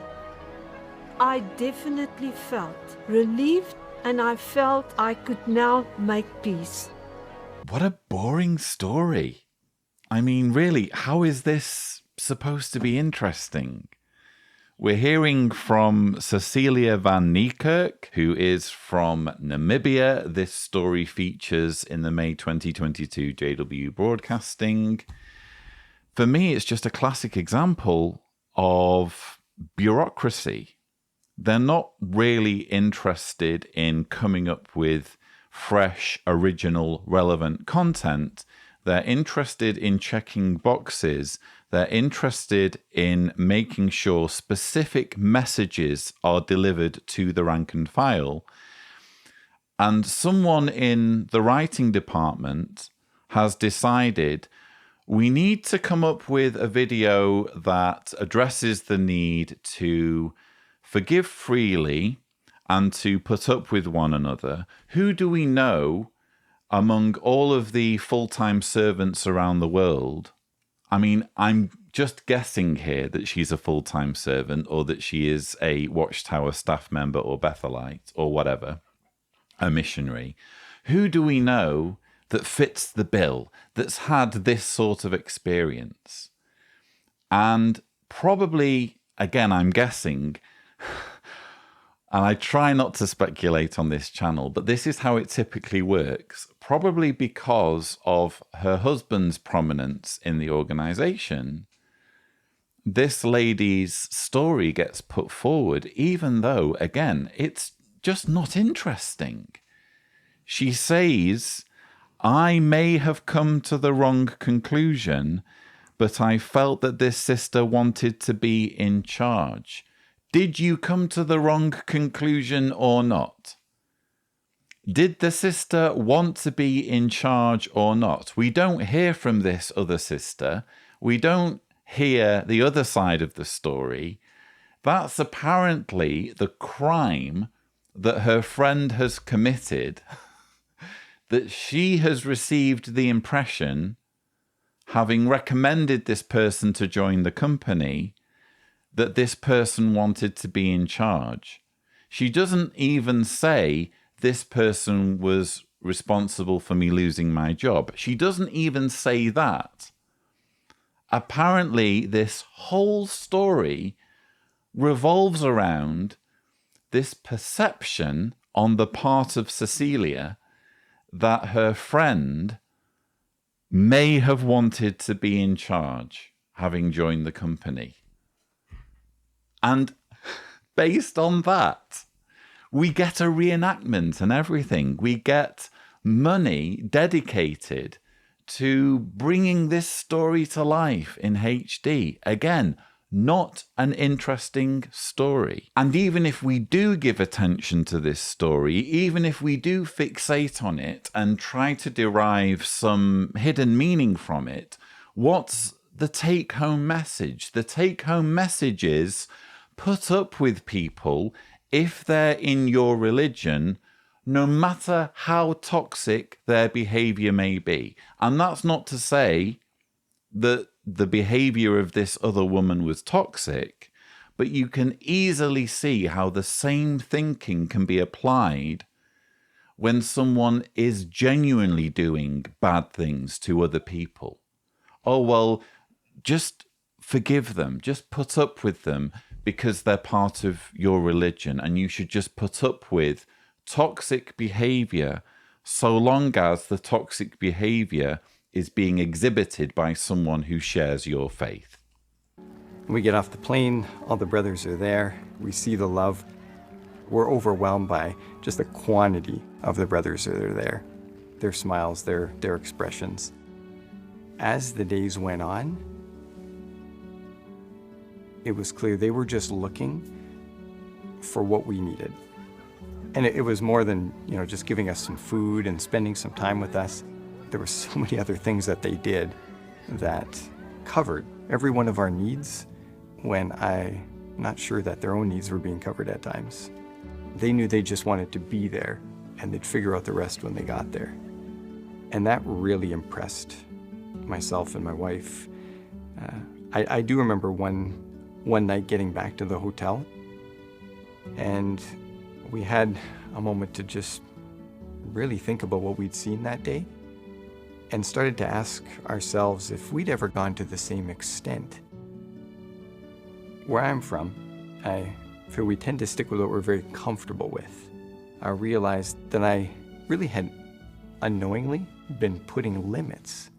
I definitely felt relieved and I felt I could now make peace. What a boring story. I mean, really, how is this supposed to be interesting? We're hearing from Cecilia van Niekerk, who is from Namibia. This story features in the May 2022 JW Broadcasting. For me, it's just a classic example of bureaucracy. They're not really interested in coming up with fresh, original, relevant content. They're interested in checking boxes. They're interested in making sure specific messages are delivered to the rank and file. And someone in the writing department has decided we need to come up with a video that addresses the need to forgive freely and to put up with one another. Who do we know among all of the full-time servants around the world? I mean, I'm just guessing here that she's a full-time servant or that she is a Watchtower staff member or Bethelite or whatever, a missionary. Who do we know that fits the bill, that's had this sort of experience. And probably, again, I'm guessing, and I try not to speculate on this channel, but this is how it typically works, probably because of her husband's prominence in the organization. This lady's story gets put forward, even though, again, it's just not interesting. She says, I may have come to the wrong conclusion, but I felt that this sister wanted to be in charge. Did you come to the wrong conclusion or not? Did the sister want to be in charge or not? We don't hear from this other sister. We don't hear the other side of the story. That's apparently the crime that her friend has committed, that she has received the impression, having recommended this person to join the company, that this person wanted to be in charge. She doesn't even say this person was responsible for me losing my job. She doesn't even say that. Apparently, this whole story revolves around this perception on the part of Cecilia that her friend may have wanted to be in charge, having joined the company. And based on that, we get a reenactment and everything. We get money dedicated to bringing this story to life in HD. Again, not an interesting story. And even if we do give attention to this story, even if we do fixate on it and try to derive some hidden meaning from it, what's the take-home message? The take-home message is, put up with people if they're in your religion, no matter how toxic their behavior may be. And that's not to say that the behavior of this other woman was toxic, but you can easily see how the same thinking can be applied when someone is genuinely doing bad things to other people. Oh, well, just forgive them, just put up with them because they're part of your religion, and you should just put up with toxic behavior so long as the toxic behavior is being exhibited by someone who shares your faith. We get off the plane, all the brothers are there, we see the love. We're overwhelmed by just the quantity of the brothers that are there, their smiles, their expressions. As the days went on, it was clear they were just looking for what we needed. And it was more than, just giving us some food and spending some time with us. There were so many other things that they did that covered every one of our needs when I'm not sure that their own needs were being covered at times. They knew they just wanted to be there, and they'd figure out the rest when they got there. And that really impressed myself and my wife. I do remember one night getting back to the hotel, and we had a moment to just really think about what we'd seen that day, and started to ask ourselves if we'd ever gone to the same extent. Where I'm from, I feel we tend to stick with what we're very comfortable with. I realized that I really had unknowingly been putting limits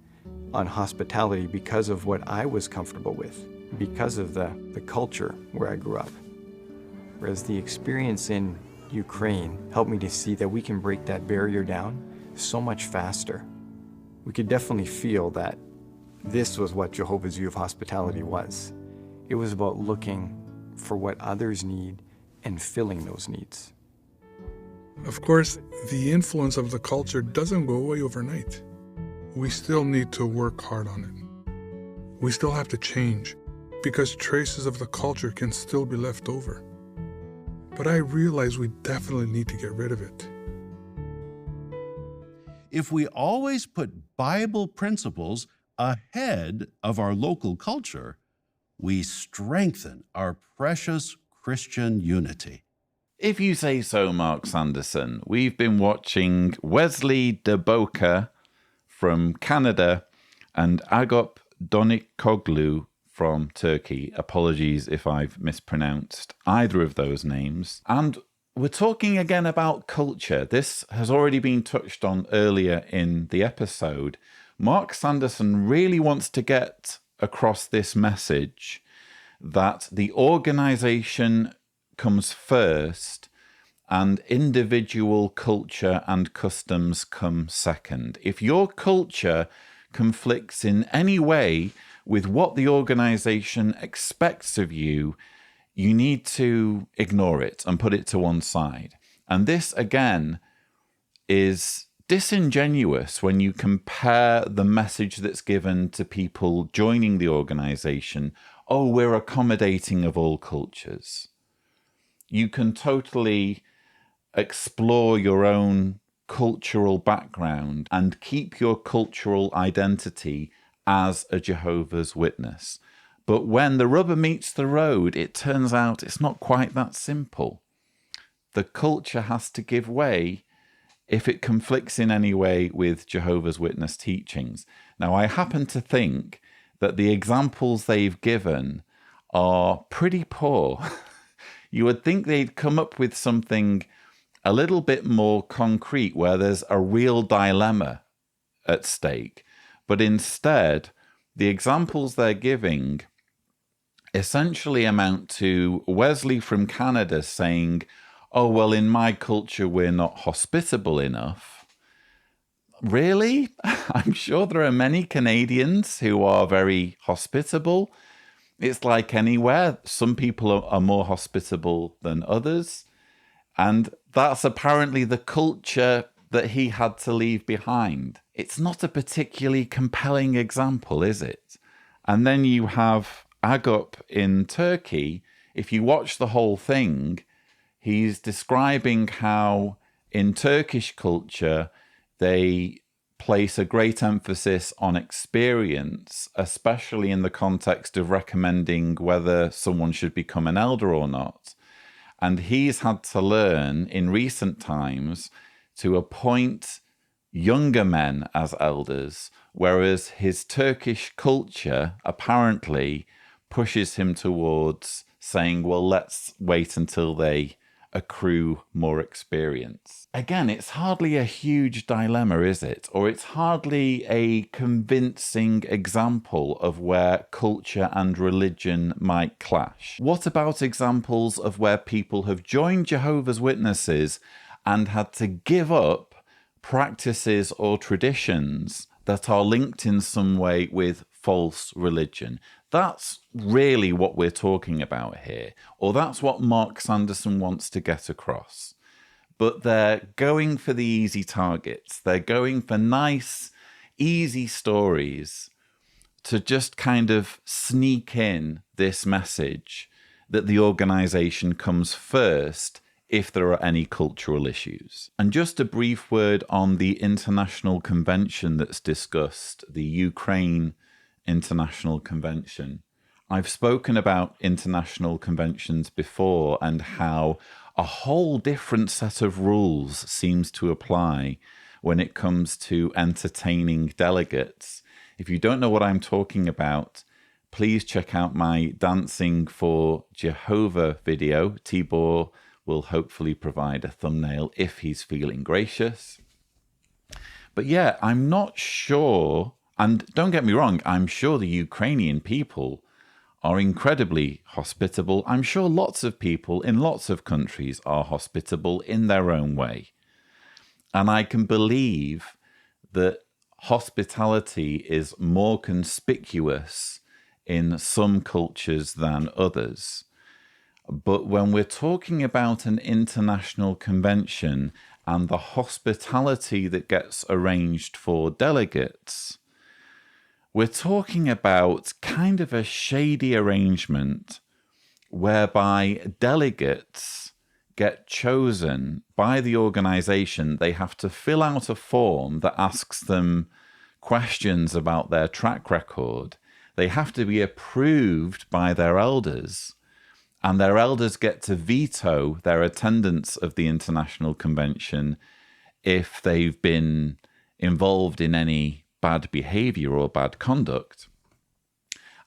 on hospitality because of what I was comfortable with, because of the culture where I grew up. Whereas the experience in Ukraine helped me to see that we can break that barrier down so much faster. We could definitely feel that this was what Jehovah's view of hospitality was. It was about looking for what others need and filling those needs. Of course, the influence of the culture doesn't go away overnight. We still need to work hard on it. We still have to change, because traces of the culture can still be left over. But I realize we definitely need to get rid of it. If we always put Bible principles ahead of our local culture, we strengthen our precious Christian unity. If you say so, Mark Sanderson, we've been watching Wesley DeBoca from Canada and Agop Donikoglu from Turkey. Apologies if I've mispronounced either of those names. And we're talking again about culture. This has already been touched on earlier in the episode. Mark Sanderson really wants to get across this message that the organization comes first and individual culture and customs come second. If your culture conflicts in any way with what the organization expects of you, you need to ignore it and put it to one side. And this, again, is disingenuous when you compare the message that's given to people joining the organization. Oh, we're accommodating of all cultures. You can totally explore your own cultural background and keep your cultural identity as a Jehovah's Witness. But when the rubber meets the road, it turns out it's not quite that simple. The culture has to give way if it conflicts in any way with Jehovah's Witness teachings. Now, I happen to think that the examples they've given are pretty poor. You would think they'd come up with something a little bit more concrete where there's a real dilemma at stake. But instead, the examples they're giving essentially amount to Wesley from Canada saying, oh, well, in my culture, we're not hospitable enough. Really? I'm sure there are many Canadians who are very hospitable. It's like anywhere. Some people are more hospitable than others. And that's apparently the culture that he had to leave behind. It's not a particularly compelling example, is it? And then you have Agop in Turkey. If you watch the whole thing, he's describing how in Turkish culture, they place a great emphasis on experience, especially in the context of recommending whether someone should become an elder or not. And he's had to learn in recent times to appoint younger men as elders, whereas his Turkish culture apparently pushes him towards saying, well, let's wait until they accrue more experience. Again, it's hardly a huge dilemma, is it? Or it's hardly a convincing example of where culture and religion might clash. What about examples of where people have joined Jehovah's Witnesses and had to give up practices or traditions that are linked in some way with false religion? That's really what we're talking about here, or that's what Mark Sanderson wants to get across. But they're going for the easy targets. They're going for nice, easy stories to just kind of sneak in this message that the organization comes first if there are any cultural issues. And just a brief word on the international convention that's discussed, the Ukraine International Convention. I've spoken about international conventions before and how a whole different set of rules seems to apply when it comes to entertaining delegates. If you don't know what I'm talking about, please check out my Dancing for Jehovah video. Tibor will hopefully provide a thumbnail if he's feeling gracious. But yeah, I'm not sure. And don't get me wrong, I'm sure the Ukrainian people are incredibly hospitable. I'm sure lots of people in lots of countries are hospitable in their own way. And I can believe that hospitality is more conspicuous in some cultures than others. But when we're talking about an international convention and the hospitality that gets arranged for delegates, we're talking about kind of a shady arrangement whereby delegates get chosen by the organization. They have to fill out a form that asks them questions about their track record. They have to be approved by their elders, and their elders get to veto their attendance of the international convention if they've been involved in any bad behavior or bad conduct.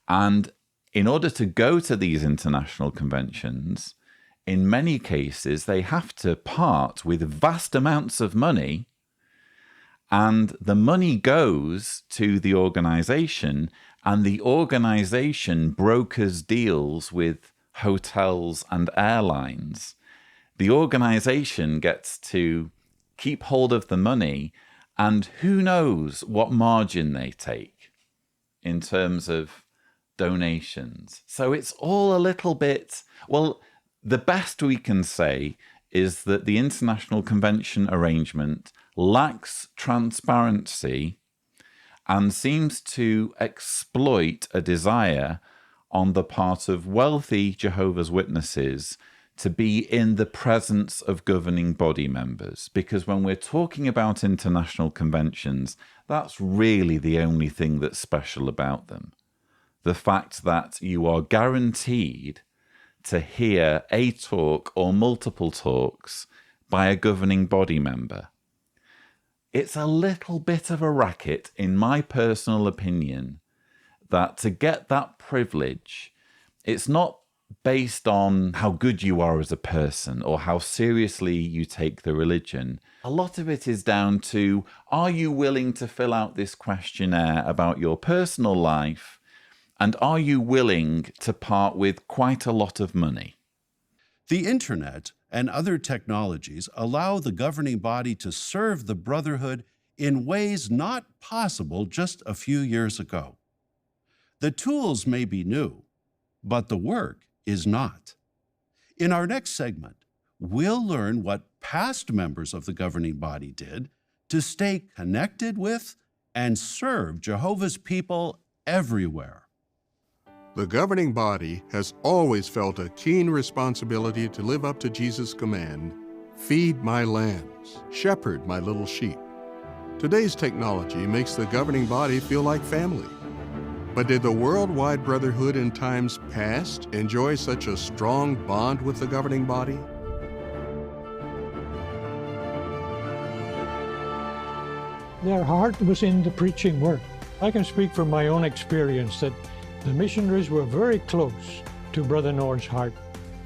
And in order to go to these international conventions, in many cases, they have to part with vast amounts of money, and the money goes to the organization, and the organization brokers deals with hotels and airlines. The organization gets to keep hold of the money, and who knows what margin they take in terms of donations. So it's all a little bit, well, the best we can say is that the International Convention arrangement lacks transparency and seems to exploit a desire on the part of wealthy Jehovah's Witnesses to be in the presence of governing body members. Because when we're talking about international conventions, that's really the only thing that's special about them. The fact that you are guaranteed to hear a talk or multiple talks by a governing body member. It's a little bit of a racket, in my personal opinion, that to get that privilege, it's not based on how good you are as a person or how seriously you take the religion. A lot of it is down to, are you willing to fill out this questionnaire about your personal life? And are you willing to part with quite a lot of money? The internet and other technologies allow the governing body to serve the brotherhood in ways not possible just a few years ago. The tools may be new, but the work is not. In our next segment, we'll learn what past members of the governing body did to stay connected with and serve Jehovah's people everywhere. The governing body has always felt a keen responsibility to live up to Jesus' command, feed my lambs, shepherd my little sheep. Today's technology makes the governing body feel like family. But did the worldwide brotherhood in times past enjoy such a strong bond with the governing body? Their heart was in the preaching work. I can speak from my own experience that the missionaries were very close to Brother Nor's heart.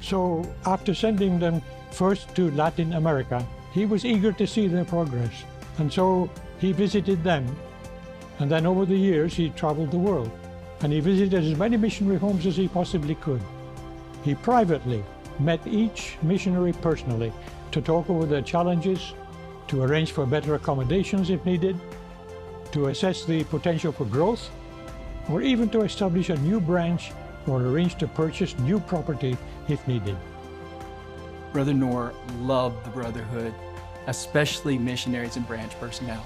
So after sending them first to Latin America, he was eager to see their progress. And so he visited them. And then over the years, he traveled the world. And he visited as many missionary homes as he possibly could. He privately met each missionary personally to talk over their challenges, to arrange for better accommodations if needed, to assess the potential for growth, or even to establish a new branch or arrange to purchase new property if needed. Brother Nor loved the brotherhood, especially missionaries and branch personnel.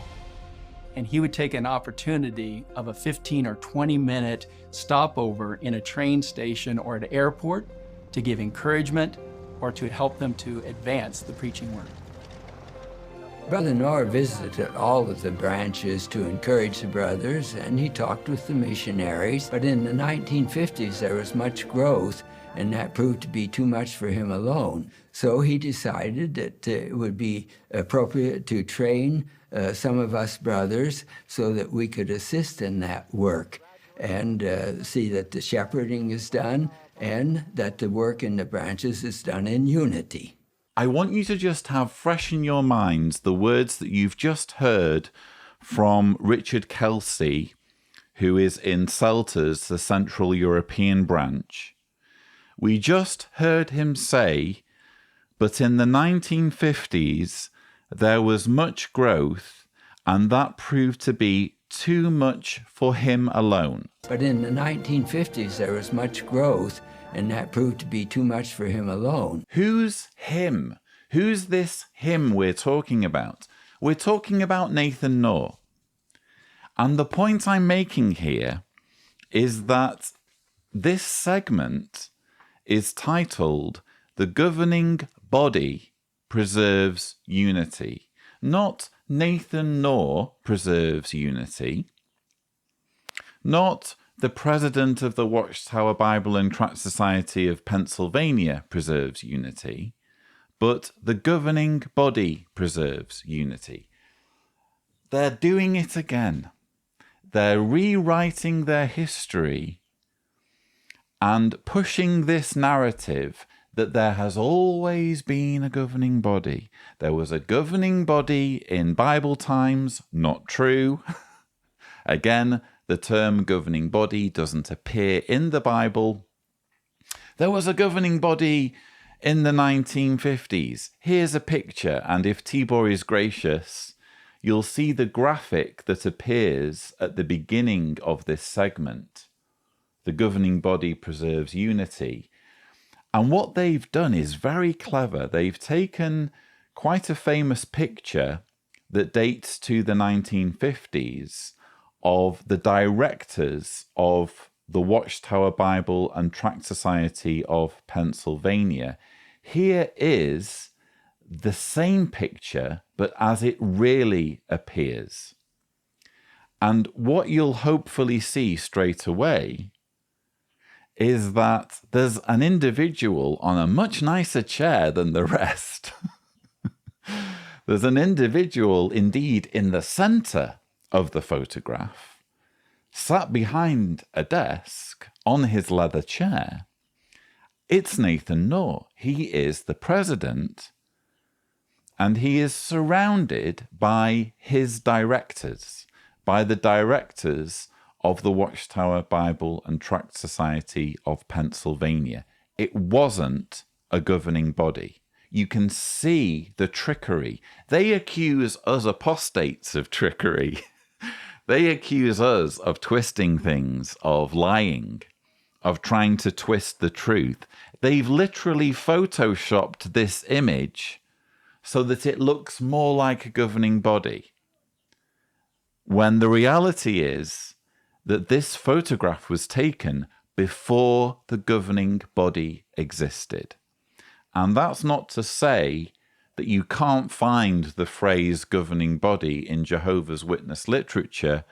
And he would take an opportunity of a 15 or 20-minute stopover in a train station or at an airport to give encouragement or to help them to advance the preaching work. Brother Nor visited all of the branches to encourage the brothers, and he talked with the missionaries. But in the 1950s, there was much growth, and that proved to be too much for him alone. So he decided that it would be appropriate to train some of us brothers so that we could assist in that work and see that the shepherding is done and that the work in the branches is done in unity. I want you to just have fresh in your minds the words that you've just heard from Richard Kelsey, who is in CELTA's, the Central European branch. We just heard him say, but in the 1950s, there was much growth, and that proved to be too much for him alone. But in the 1950s, there was much growth, and that proved to be too much for him alone. Who's him? Who's this him we're talking about? We're talking about Nathan Nor. And the point I'm making here is that this segment is titled The Governing Body Preserves Unity, not Nathan Nor preserves unity, not the president of the Watchtower Bible and Tract Society of Pennsylvania preserves unity, but the governing body preserves unity. They're doing it again. They're rewriting their history and pushing this narrative that there has always been a governing body. There was a governing body in Bible times. Not true. Again, the term governing body doesn't appear in the Bible. There was a governing body in the 1950s. Here's a picture, and if Tibor is gracious, you'll see the graphic that appears at the beginning of this segment. The governing body preserves unity. And what they've done is very clever. They've taken quite a famous picture that dates to the 1950s of the directors of the Watchtower Bible and Tract Society of Pennsylvania. Here is the same picture, but as it really appears. And what you'll hopefully see straight away is that there's an individual on a much nicer chair than the rest. There's an individual, indeed, in the center of the photograph, sat behind a desk on his leather chair. It's Nathan Knorr. He is the president, and he is surrounded by his directors, by the directors of the Watchtower Bible and Tract Society of Pennsylvania. It wasn't a governing body. You can see the trickery. They accuse us apostates of trickery. They accuse us of twisting things, of lying, of trying to twist the truth. They've literally photoshopped this image so that it looks more like a governing body, when the reality is that this photograph was taken before the governing body existed. And that's not to say that you can't find the phrase governing body in Jehovah's Witness literature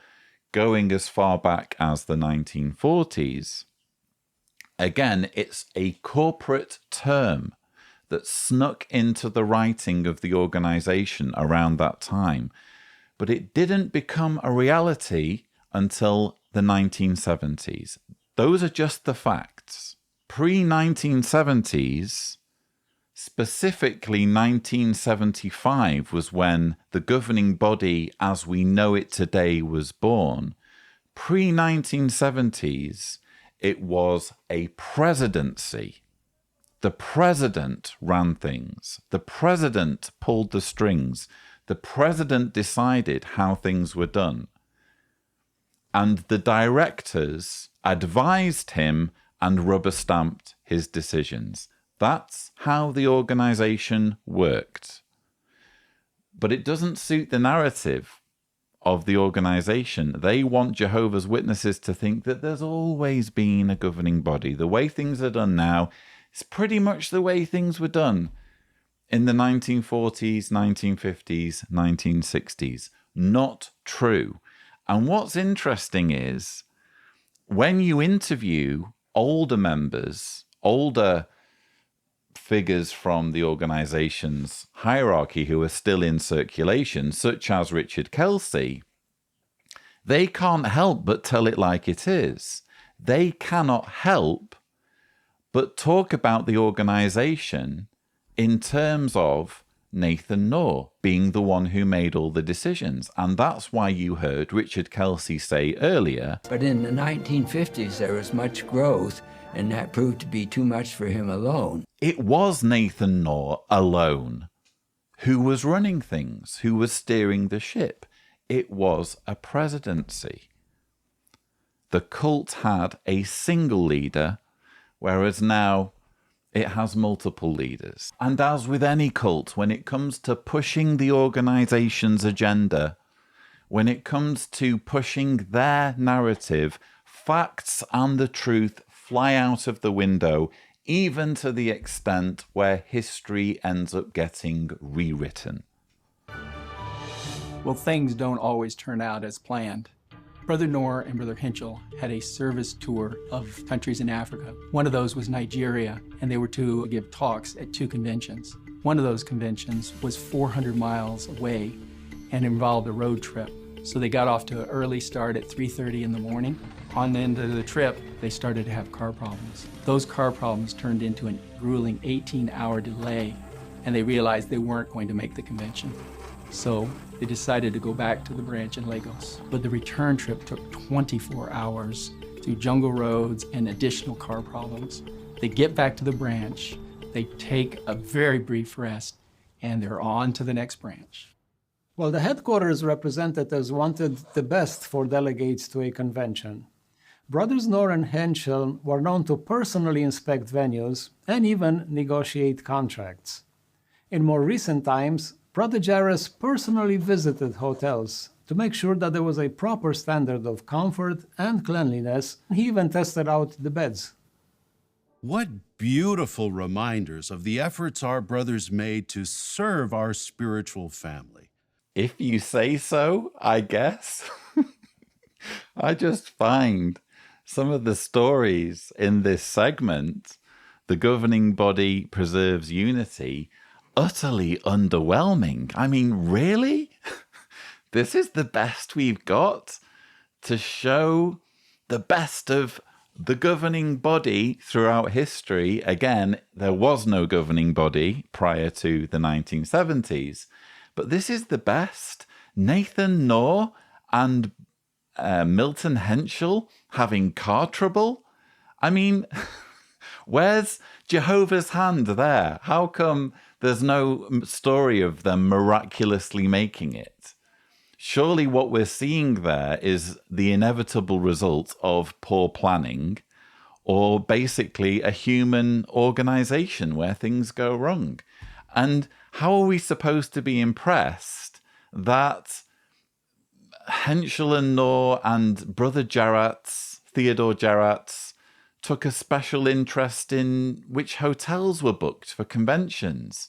going as far back as the 1940s. Again, it's a corporate term that snuck into the writing of the organization around that time, but it didn't become a reality until the 1970s. Those are just the facts. Pre-1970s, specifically 1975 was when the governing body as we know it today was born. Pre-1970s, it was a presidency. The president ran things. The president pulled the strings. The president decided how things were done. And the directors advised him and rubber-stamped his decisions. That's how the organization worked. But it doesn't suit the narrative of the organization. They want Jehovah's Witnesses to think that there's always been a governing body. The way things are done now is pretty much the way things were done in the 1940s, 1950s, 1960s. Not true. And what's interesting is when you interview older members, older figures from the organization's hierarchy who are still in circulation, such as Richard Kelsey, they can't help but tell it like it is. They cannot help but talk about the organization in terms of Nathan Knorr being the one who made all the decisions. And that's why you heard Richard Kelsey say earlier, but in the 1950s there was much growth, and that proved to be too much for him alone. It was Nathan Knorr alone who was running things, who was steering the ship. It was a presidency. The cult had a single leader, whereas now it has multiple leaders. And as with any cult, when it comes to pushing the organization's agenda, when it comes to pushing their narrative, facts and the truth fly out of the window, even to the extent where history ends up getting rewritten. Well, things don't always turn out as planned. Brother Knorr and Brother Henschel had a service tour of countries in Africa. One of those was Nigeria, and they were to give talks at 2 conventions. One of those conventions was 400 miles away and involved a road trip. So they got off to an early start at 3:30 in the morning. On the end of the trip, they started to have car problems. Those car problems turned into a grueling 18-hour delay, and they realized they weren't going to make the convention. So they decided to go back to the branch in Lagos. But the return trip took 24 hours through jungle roads and additional car problems. They get back to the branch, they take a very brief rest, and they're on to the next branch. Well, the headquarters representatives wanted the best for delegates to a convention. Brothers Knorr and Henschel were known to personally inspect venues and even negotiate contracts. In more recent times, Brother Jairus personally visited hotels to make sure that there was a proper standard of comfort and cleanliness. He even tested out the beds. What beautiful reminders of the efforts our brothers made to serve our spiritual family. If you say so, I guess. I just find some of the stories in this segment, the governing body preserves unity, utterly underwhelming. I mean, really? This is the best we've got to show the best of the governing body throughout history. Again, there was no governing body prior to the 1970s, but this is the best. Nathan Knorr and Milton Henschel having car trouble. I mean, where's Jehovah's hand there? How come there's no story of them miraculously making it? Surely what we're seeing there is the inevitable result of poor planning, or basically a human organization where things go wrong. And how are we supposed to be impressed that Henschel and Knorr and Brother Jaratz, Theodore Jaratz, took a special interest in which hotels were booked for conventions?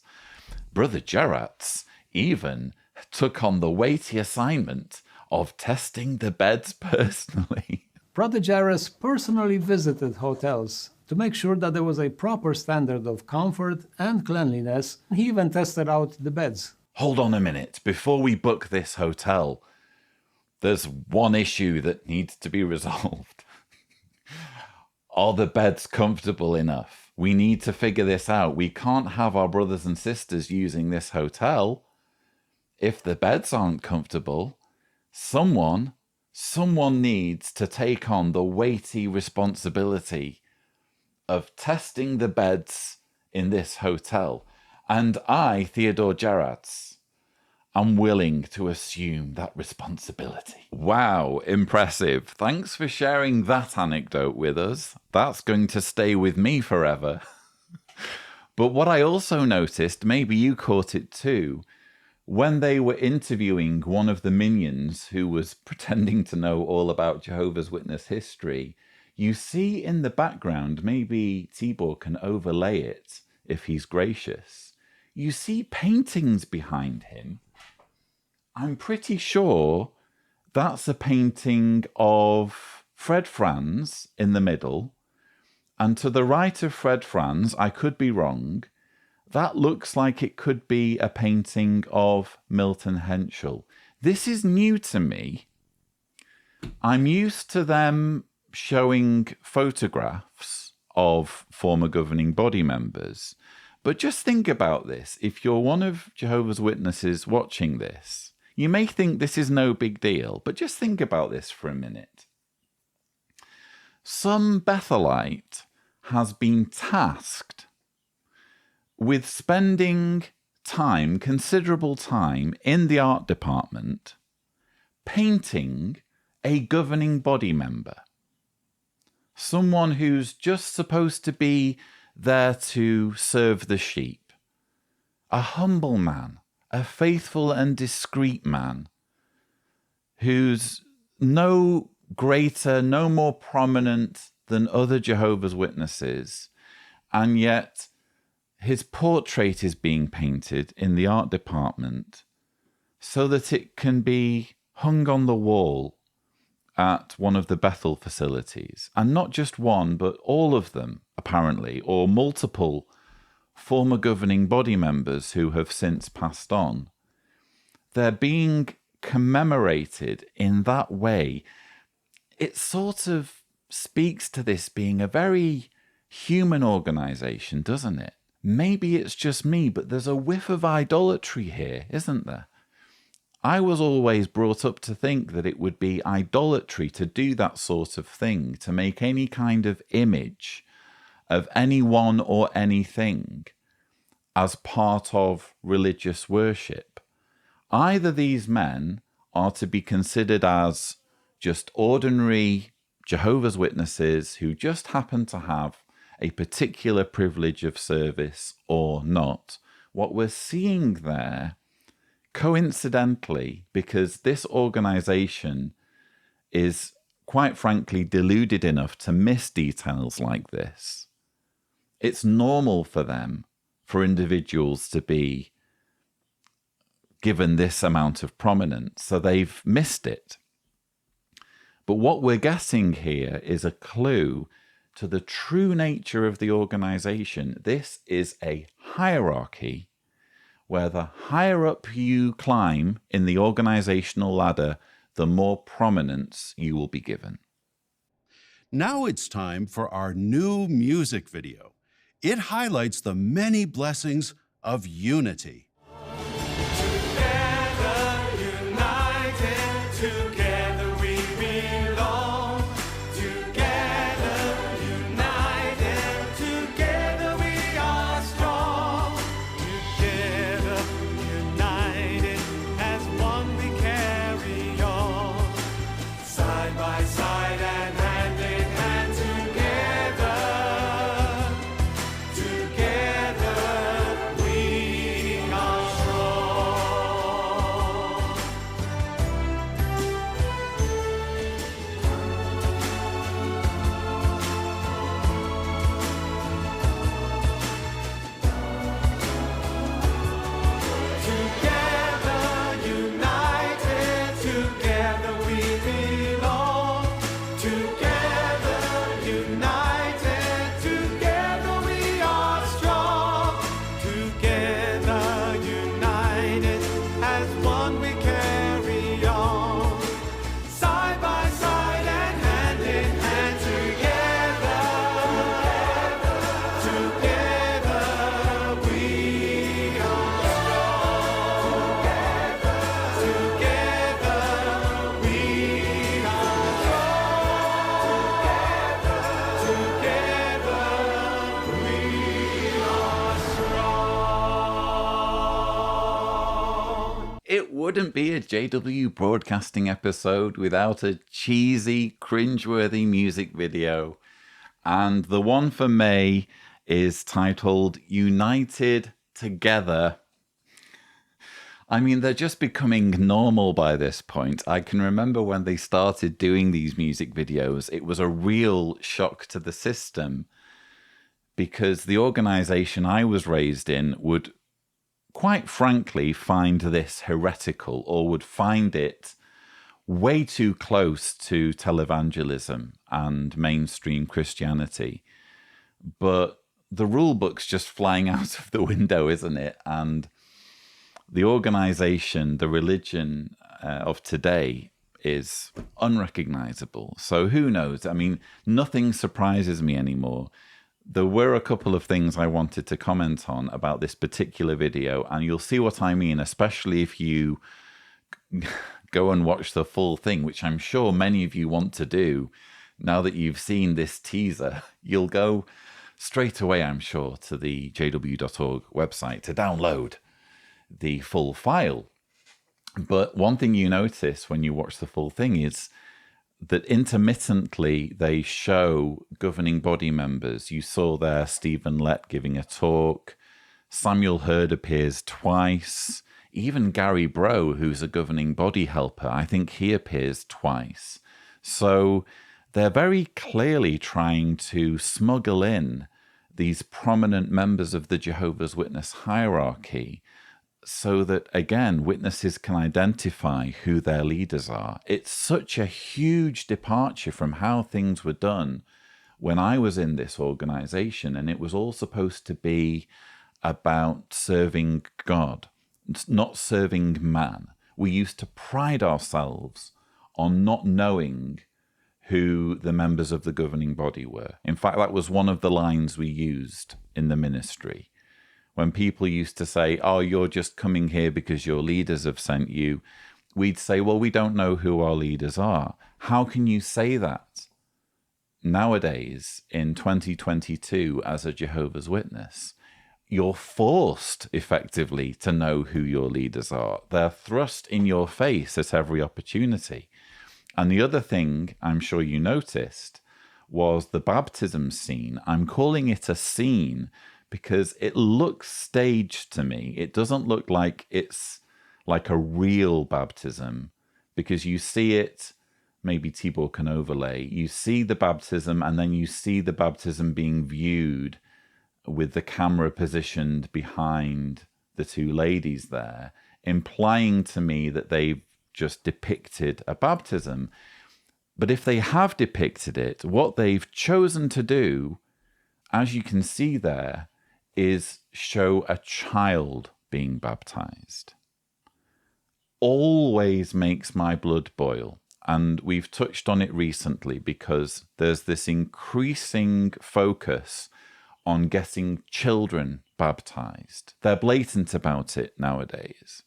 Brother Jaratz even took on the weighty assignment of testing the beds personally. Brother Jairus personally visited hotels to make sure that there was a proper standard of comfort and cleanliness. He even tested out the beds. Hold on a minute. Before we book this hotel, there's one issue that needs to be resolved. Are the beds comfortable enough? We need to figure this out. We can't have our brothers and sisters using this hotel if the beds aren't comfortable. Someone needs to take on the weighty responsibility of testing the beds in this hotel. And I, Theodore Jaratz, am willing to assume that responsibility. Wow, impressive. Thanks for sharing that anecdote with us. That's going to stay with me forever. But what I also noticed, maybe you caught it too, when they were interviewing one of the minions who was pretending to know all about Jehovah's Witness history, you see in the background, maybe Tibor can overlay it if he's gracious, you see paintings behind him. I'm pretty sure that's a painting of Fred Franz in the middle, and to the right of Fred Franz, I could be wrong, that looks like it could be a painting of Milton Henschel. This is new to me. I'm used to them showing photographs of former governing body members. But just think about this. If you're one of Jehovah's Witnesses watching this, you may think this is no big deal, but just think about this for a minute. Some Bethelite has been tasked with spending time, considerable time, in the art department, painting a governing body member. Someone who's just supposed to be there to serve the sheep. A humble man, a faithful and discreet man, who's no greater, no more prominent than other Jehovah's Witnesses, and yet his portrait is being painted in the art department so that it can be hung on the wall at one of the Bethel facilities. And not just one, but all of them, apparently, or multiple former governing body members who have since passed on. They're being commemorated in that way, it sort of speaks to this being a very human organization, doesn't it? Maybe it's just me, but there's a whiff of idolatry here, isn't there? I was always brought up to think that it would be idolatry to do that sort of thing, to make any kind of image of anyone or anything as part of religious worship. Either these men are to be considered as just ordinary Jehovah's Witnesses who just happen to have a particular privilege of service or not. What we're seeing there, coincidentally, because this organization is quite frankly deluded enough to miss details like this, it's normal for them, for individuals to be given this amount of prominence, so they've missed it. But what we're getting here is a clue to the true nature of the organization. This is a hierarchy where the higher up you climb in the organizational ladder, the more prominence you will be given. Now it's time for our new music video. It highlights the many blessings of unity. It wouldn't be a JW Broadcasting episode without a cheesy, cringeworthy music video. And the one for May is titled United Together. I mean, they're just becoming normal by this point. I can remember when they started doing these music videos, it was a real shock to the system because the organization I was raised in would quite frankly find this heretical, or would find it way too close to televangelism and mainstream Christianity. But the rule book's just flying out of the window, isn't it? And the organization, the religion of today is unrecognizable. So who knows? I mean, nothing surprises me anymore. There were a couple of things I wanted to comment on about this particular video, and you'll see what I mean, especially if you go and watch the full thing, which I'm sure many of you want to do. Now that you've seen this teaser, you'll go straight away, I'm sure, to the jw.org website to download the full file. But one thing you notice when you watch the full thing is that intermittently they show governing body members. You saw there Stephen Lett giving a talk. Samuel Hurd appears twice. Even Gary Bro, who's a governing body helper, I think he appears twice. So they're very clearly trying to smuggle in these prominent members of the Jehovah's Witness hierarchy so that, again, witnesses can identify who their leaders are. It's such a huge departure from how things were done when I was in this organization, and it was all supposed to be about serving God, not serving man. we used to pride ourselves on not knowing who the members of the governing body were. In fact, that was one of the lines we used in the ministry. When people used to say, oh, you're just coming here because your leaders have sent you, we'd say, well, we don't know who our leaders are. How can you say that nowadays in 2022 as a Jehovah's Witness? You're forced effectively to know who your leaders are. They're thrust in your face at every opportunity. And the other thing I'm sure you noticed was the baptism scene. I'm calling it a scene because it looks staged to me. It doesn't look like it's like a real baptism, because you see it, maybe Tibor can overlay, you see the baptism and then you see the baptism being viewed with the camera positioned behind the two ladies there, implying to me that they've just depicted a baptism. But if they have depicted it, what they've chosen to do, as you can see there, is show a child being baptized. Always makes my blood boil. And we've touched on it recently because there's this increasing focus on getting children baptized. They're blatant about it nowadays.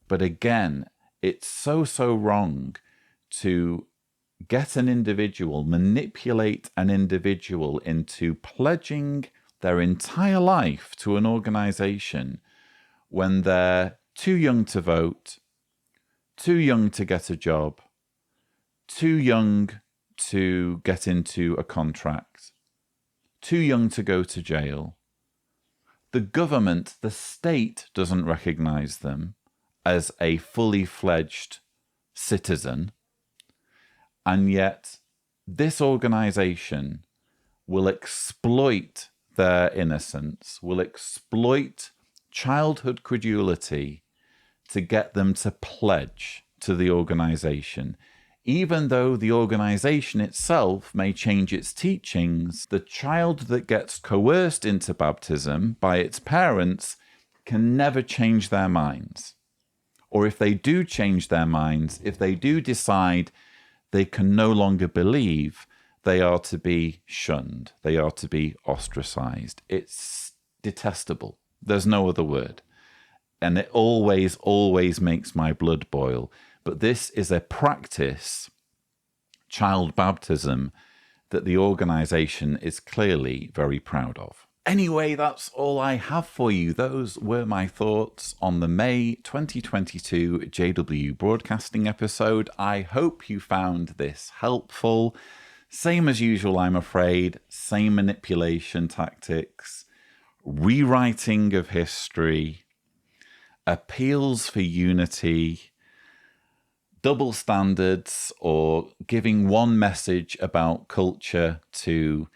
But again, it's so wrong to get an individual, manipulate an individual into pledging their entire life to an organization when they're too young to vote, too young to get a job, too young to get into a contract, too young to go to jail. The government, the state, doesn't recognize them as a fully fledged citizen, and yet this organization will exploit their innocence, will exploit childhood credulity to get them to pledge to the organization. Even though the organization itself may change its teachings, the child that gets coerced into baptism by its parents can never change their minds. Or if they do change their minds, if they do decide they can no longer believe, they are to be shunned. They are to be ostracized. It's detestable. There's no other word. And it always makes my blood boil. But this is a practice, child baptism, that the organization is clearly very proud of. Anyway, that's all I have for you. Those were my thoughts on the May 2022 JW Broadcasting episode. I hope you found this helpful. Same as usual, I'm afraid. Same manipulation tactics, rewriting of history, appeals for unity, double standards, or giving one message about culture to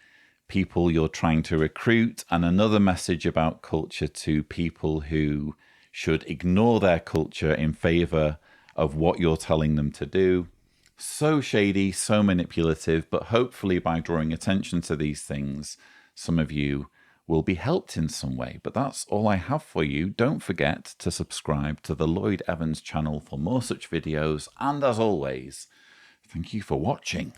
people you're trying to recruit and another message about culture to people who should ignore their culture in favor of what you're telling them to do. So shady, so manipulative, but hopefully by drawing attention to these things, some of you will be helped in some way. But that's all I have for you. Don't forget to subscribe to the Lloyd Evans channel for more such videos. And as always, thank you for watching.